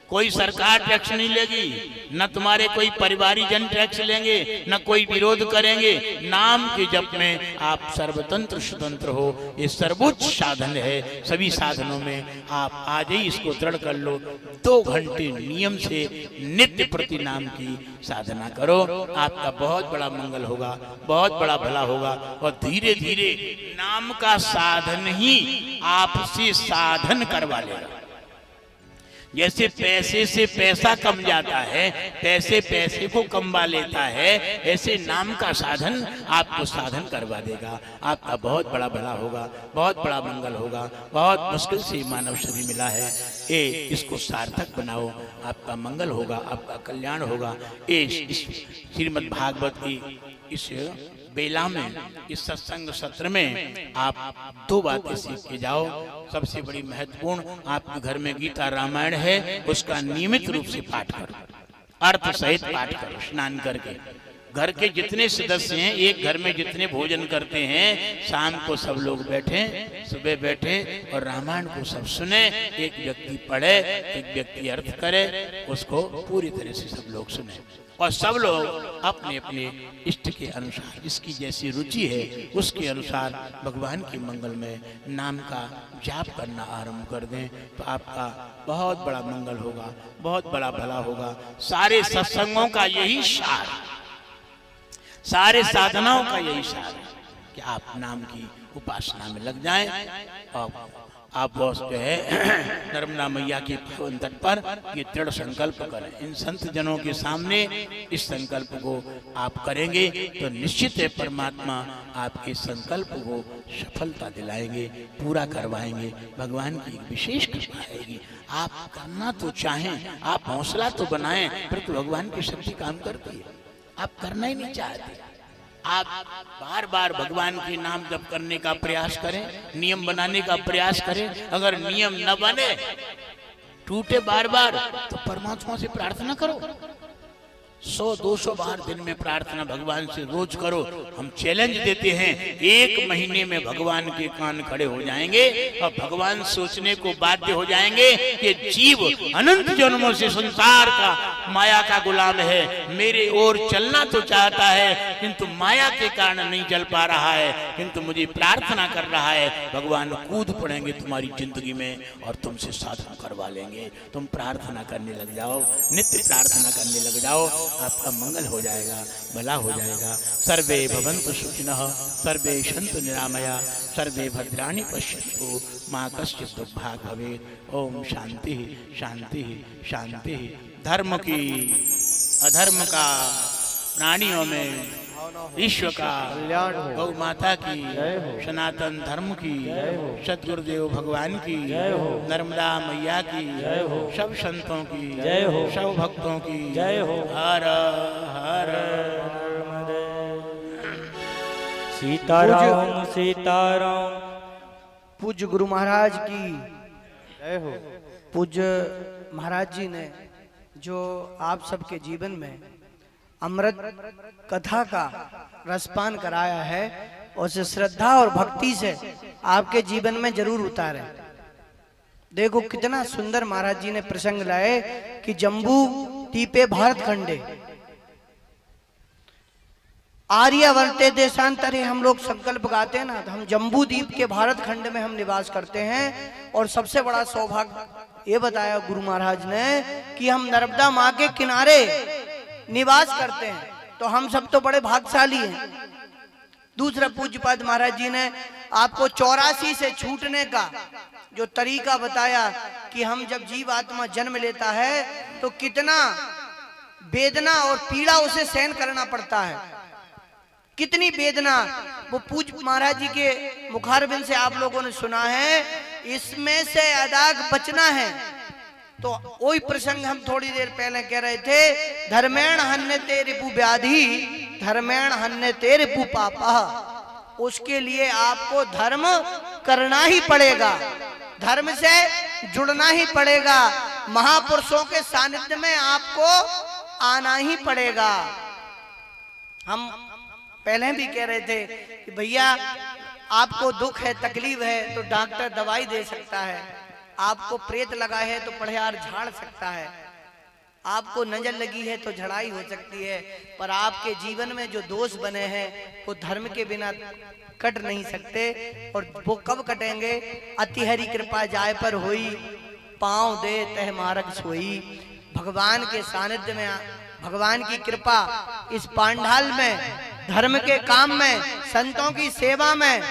कोई सरकार टैक्स नहीं लेगी, न तुम्हारे कोई परिवारी जन टैक्स लेंगे, न कोई विरोध करेंगे। नाम के जप में आप सर्वतंत्र स्वतंत्र हो। ये सर्वोच्च साधन है। सभी साधनों में आप आज ही इसको दृढ़ कर लो। 2 घंटे नियम से नित्य प्रति नाम की साधना करो। आपका बहुत बड़ा मंगल होगा, बहुत बड़ा भला होगा। और धीरे धीरे नाम का साधन ही आपसे साधन करवा लेगा। जैसे पैसे से पैसा कम जाता है, पैसे पैसे को कमवा लेता है, ऐसे नाम का साधन आपको साधन करवा देगा। आपका बहुत बड़ा भला होगा, बहुत बड़ा मंगल होगा। बहुत मुश्किल से मानव शरीर मिला है, इसको सार्थक बनाओ। आपका मंगल होगा, आपका कल्याण होगा। इस श्रीमद् भागवत की इस बेला में, इस सत्संग सत्र में आप 2 बातें सीख के जाओ। सबसे बड़ी महत्वपूर्ण, आपके घर में गीता रामायण है, उसका नियमित रूप से पाठ करो, अर्थ सहित पाठ करो। स्नान करके घर के जितने सदस्य हैं, एक घर में जितने भोजन करते हैं, शाम को सब लोग बैठे, सुबह बैठे और रामायण को सब सुने। एक व्यक्ति पढ़े, एक व्यक्ति अर्थ करे, उसको पूरी तरह से सब लोग सुने। और सब लोग अपने अपने इष्ट के अनुसार, जिसकी जैसी रुचि है उसके अनुसार भगवान के मंगल में नाम का जाप करना आरंभ कर दें, तो आपका बहुत बड़ा मंगल होगा, बहुत बड़ा भला होगा। सारे सत्संगों का यही सार, सारे साधनाओं का यही सार है कि आप नाम की उपासना में लग जाएं। और आप बस जो है नर्मदा मैया के पावन तट पर ये दृढ़ संकल्प करें। इन संत जनों के सामने इस संकल्प को आप करेंगे तो निश्चित है परमात्मा आपके संकल्प को सफलता दिलाएंगे, पूरा करवाएंगे। भगवान की विशेष कृपा आएगी। आप करना तो चाहें, आप हौसला तो बनाएं, फिर तो भगवान की शक्ति काम करती है। आप करना ही नहीं चाहते, आप बार बार भगवान के नाम जप करने का प्रयास करें, नियम बनाने का प्रयास करें। अगर नियम न बने, टूटे बार बार, तो परमात्मा से प्रार्थना करो। 100-200 बार दिन में प्रार्थना भगवान से रोज करो। हम चैलेंज देते हैं, 1 महीने में भगवान के कान खड़े हो जाएंगे और भगवान सोचने को बाध्य हो जाएंगे कि जीव अनंत जन्मों से संसार का माया का गुलाम है, मेरे ओर चलना तो चाहता है किंतु माया के कारण नहीं चल पा रहा है, किंतु मुझे प्रार्थना कर रहा है। भगवान कूद पड़ेंगे तुम्हारी जिंदगी में और तुमसे साधन करवा लेंगे। तुम प्रार्थना करने लग जाओ, नित्य प्रार्थना करने लग जाओ, आपका मंगल हो जाएगा, भला हो जाएगा। सर्वे भवन्तु सुखिनः, सर्वे सन्तु निरामया, सर्वे भद्राणि पश्यन्तु, मा कश्चित् दुर्भाग् भवेत्। ओम शांति शांति शांति। धर्म की, अधर्म का, प्राणियों में विश्व का, गौ माता की, सनातन धर्म की, सतगुरुदेव भगवान की, नर्मदा मैया की, सब संतों की, सब भक्तों की, हर हर सीताराम सीताराम। पूज्य गुरु महाराज की जय हो। पूज्य महाराज जी ने जो आप सबके जीवन में अमृत कथा का रसपान कराया है, उसे श्रद्धा और भक्ति से आपके जीवन में जरूर उतारे। देखो कितना सुंदर महाराज जी ने प्रसंग लाए कि जम्बू द्वीपे भारत खंडे आर्यावर्ते देशांतरे। हम लोग संकल्प गाते हैं ना, तो हम जम्बू द्वीप के भारत खंड में हम निवास करते हैं। और सबसे बड़ा सौभाग्य ये बताया गुरु महाराज ने कि हम नर्मदा माँ के किनारे निवास करते हैं, तो हम सब तो बड़े भाग्यशाली हैं। दूसरा पूज्यपाद महाराज जी ने आपको 84 से छूटने का जो तरीका बताया कि हम जब जीव आत्मा जन्म लेता है तो कितना वेदना और पीड़ा उसे सहन करना पड़ता है, कितनी वेदना। वो पूज्य महाराज जी के मुखारबिंद से आप लोगों ने सुना है, इसमें से अदाग बचना है। तो वही प्रसंग हम थोड़ी देर पहले कह रहे थे, धर्मेण हन्यते रिपु व्याधि, धर्मेण हन्यते रिपु पापा। उसके लिए आपको धर्म करना ही पड़ेगा। धर्म से जुड़ना ही पड़ेगा, महापुरुषों के सानिध्य में आपको आना ही पड़ेगा। हम पहले भी कह रहे थे कि भैया आपको दुख है, तकलीफ है तो डॉक्टर दवाई दे सकता है, आपको प्रेत लगा है तो पढ़ियार झाड़ सकता है, आपको नजर लगी है तो झड़ाई हो सकती है, पर आपके जीवन में जो दोष बने हैं वो धर्म के बिना कट नहीं सकते। और वो कब कटेंगे? अति हरि कृपा जाय पर होई, पांव दे तह मार्ग सोई। भगवान के सानिध्य में, भगवान की कृपा इस पांडाल में, धर्म के काम में, संतों की सेवा में,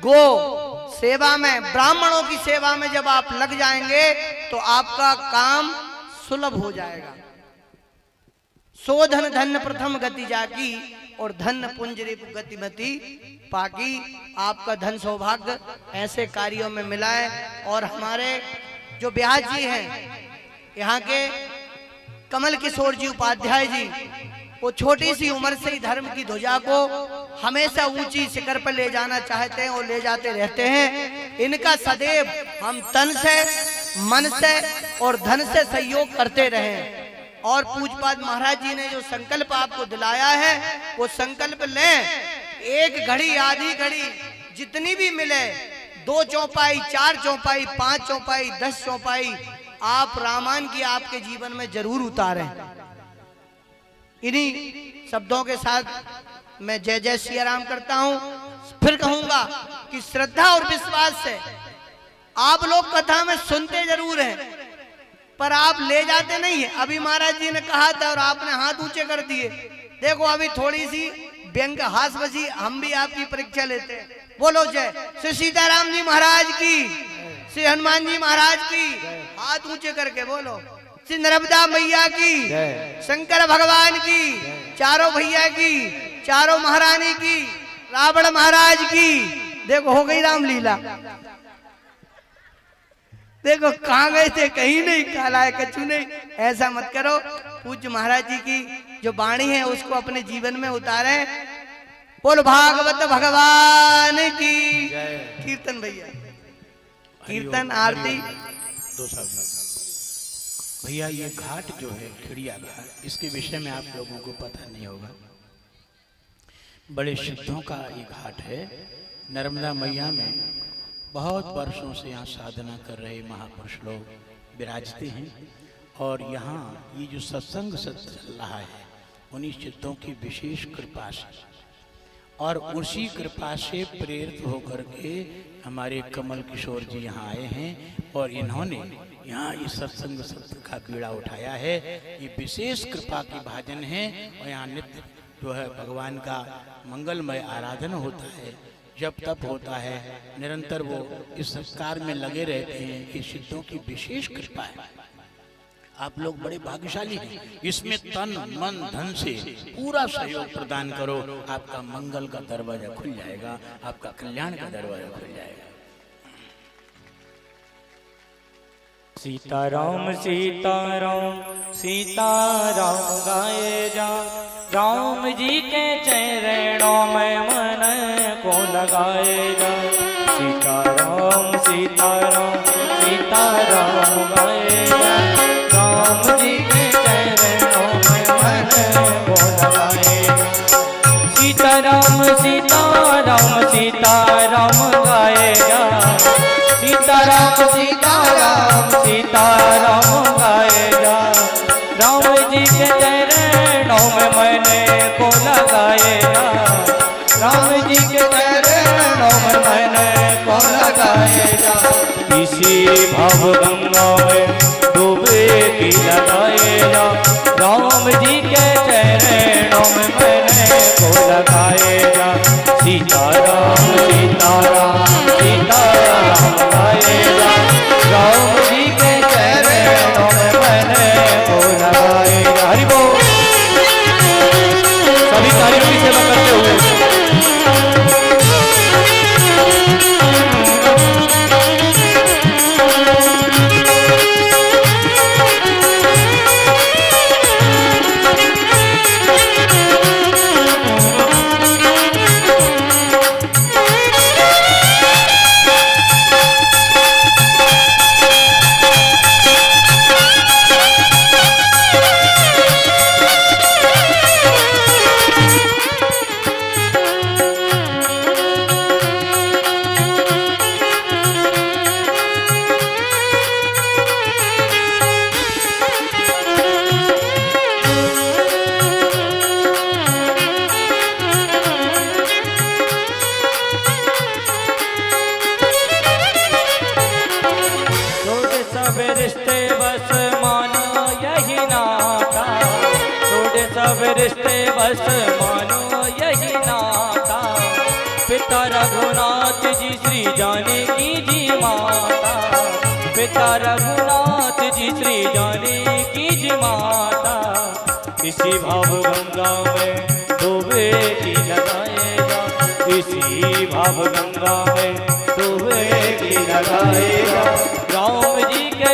गो सेवा में, ब्राह्मणों की सेवा में जब आप लग जाएंगे तो आपका काम सुलभ हो जाएगा। सो धन धन प्रथम गति जाकी और धन पुंजरी गतिमती पाकी। आपका धन सौभाग्य ऐसे कार्यों में मिला है। और हमारे जो ब्यास जी हैं, यहाँ के कमल किशोर जी उपाध्याय जी, वो छोटी सी उम्र से ही धर्म की ध्वजा को हमेशा ऊंची शिखर पर ले जाना चाहते हैं और ले जाते रहते हैं। इनका सदैव हम तन से, मन से और धन से सहयोग करते रहें। और पूजपाद महाराज जी ने जो संकल्प आपको दिलाया है वो संकल्प लें। एक घड़ी, आधी घड़ी, जितनी भी मिले, 2 चौपाई, 4 चौपाई, 5 चौपाई, 10 चौपाई, आप रामायण की आपके जीवन में जरूर उतारें। इन्हीं शब्दों के साथ मैं जय जय सिया राम करता हूं। फिर कहूंगा कि श्रद्धा और विश्वास से आप लोग कथा में सुनते जरूर हैं पर आप ले जाते नहीं है। अभी महाराज जी ने कहा था और आपने हाथ ऊंचे कर दिए। देखो अभी थोड़ी सी व्यंग हास बसी, हम भी आपकी परीक्षा लेते हैं। बोलो जय श्री सीताराम जी महाराज की, श्री हनुमान जी महाराज की, हाथ ऊंचे करके बोलो। श्री नर्मदा मैया की, शंकर भगवान की, चारों भैया की, चारों महारानी की, रावण महाराज की। देखो हो गई रामलीला। देखो कहाँ गए थे, कहीं नहीं, काला है कछु नहीं। ऐसा मत करो। पूज्य महाराज जी की जो वाणी है उसको अपने जीवन में उतारे। बोल भागवत भगवान की। कीर्तन भैया, कीर्तन आरती। भैया ये घाट जो है खिड़िया घाट, इसके विषय में आप लोगों को पता नहीं होगा। बड़े सिद्धों का ये घाट है। नर्मदा मैया में बहुत वर्षों से यहाँ साधना कर रहे महापुरुष लोग विराजते हैं। और यहाँ ये जो सत्संग सत्र चल रहा है उन्हीं सिद्धों की विशेष कृपा से और उसी कृपा से प्रेरित होकर के हमारे कमल किशोर जी यहाँ आए हैं और इन्होंने यहाँ इस सत्संग सत्र का बीड़ा उठाया है। ये विशेष कृपा की भाजन है और यहाँ नित्य जो है भगवान का मंगलमय आराधना होता है, जब तप होता है, निरंतर वो इस संस्कार में लगे रहते हैं। ये सिद्धों की विशेष कृपा है। आप लोग बड़े भाग्यशाली हैं। इसमें तन मन धन से पूरा सहयोग प्रदान करो, आपका मंगल का दरवाजा खुल जाएगा, आपका कल्याण का दरवाजा खुल जाएगा। सीताराम सीताराम सीताराम गाए जा, राम जी के चरणों में मन को लगाए जा। सीताराम सीताराम सीताराम गाए जा, राम जी के चरणों में मन को लगाए जा। सीताराम सीताराम सीताराम गाए जा, सीताराम सीताराम सीताराम गाए जा। राम जी के चरणों में मन को लगाए जा, राम जी के चरणों में मन को लगाए जा। इसी भव गंगा में डुबकी लगाए जा, राम जी के चरणों में मन को लगाए जा। सीताराम सीताराम सीताराम गाए जा, राम जी के चरणों में मन को लगाए जा। हरि बोल। सभी कार्यों की सेवा करते हुए छोड़ सब रिश्ते बस मानो यही नाता, छोड़ सब रिश्ते बस मानो यही नाता। पिता रघुनाथ जी श्री जानकी जी माता, पिता रघुनाथ जी श्री जानकी जी माता। इसी भाव गंगा में डुबकी लगाएगा, इसी भाव गंगा में डुबकी लगाएगा। राम जी के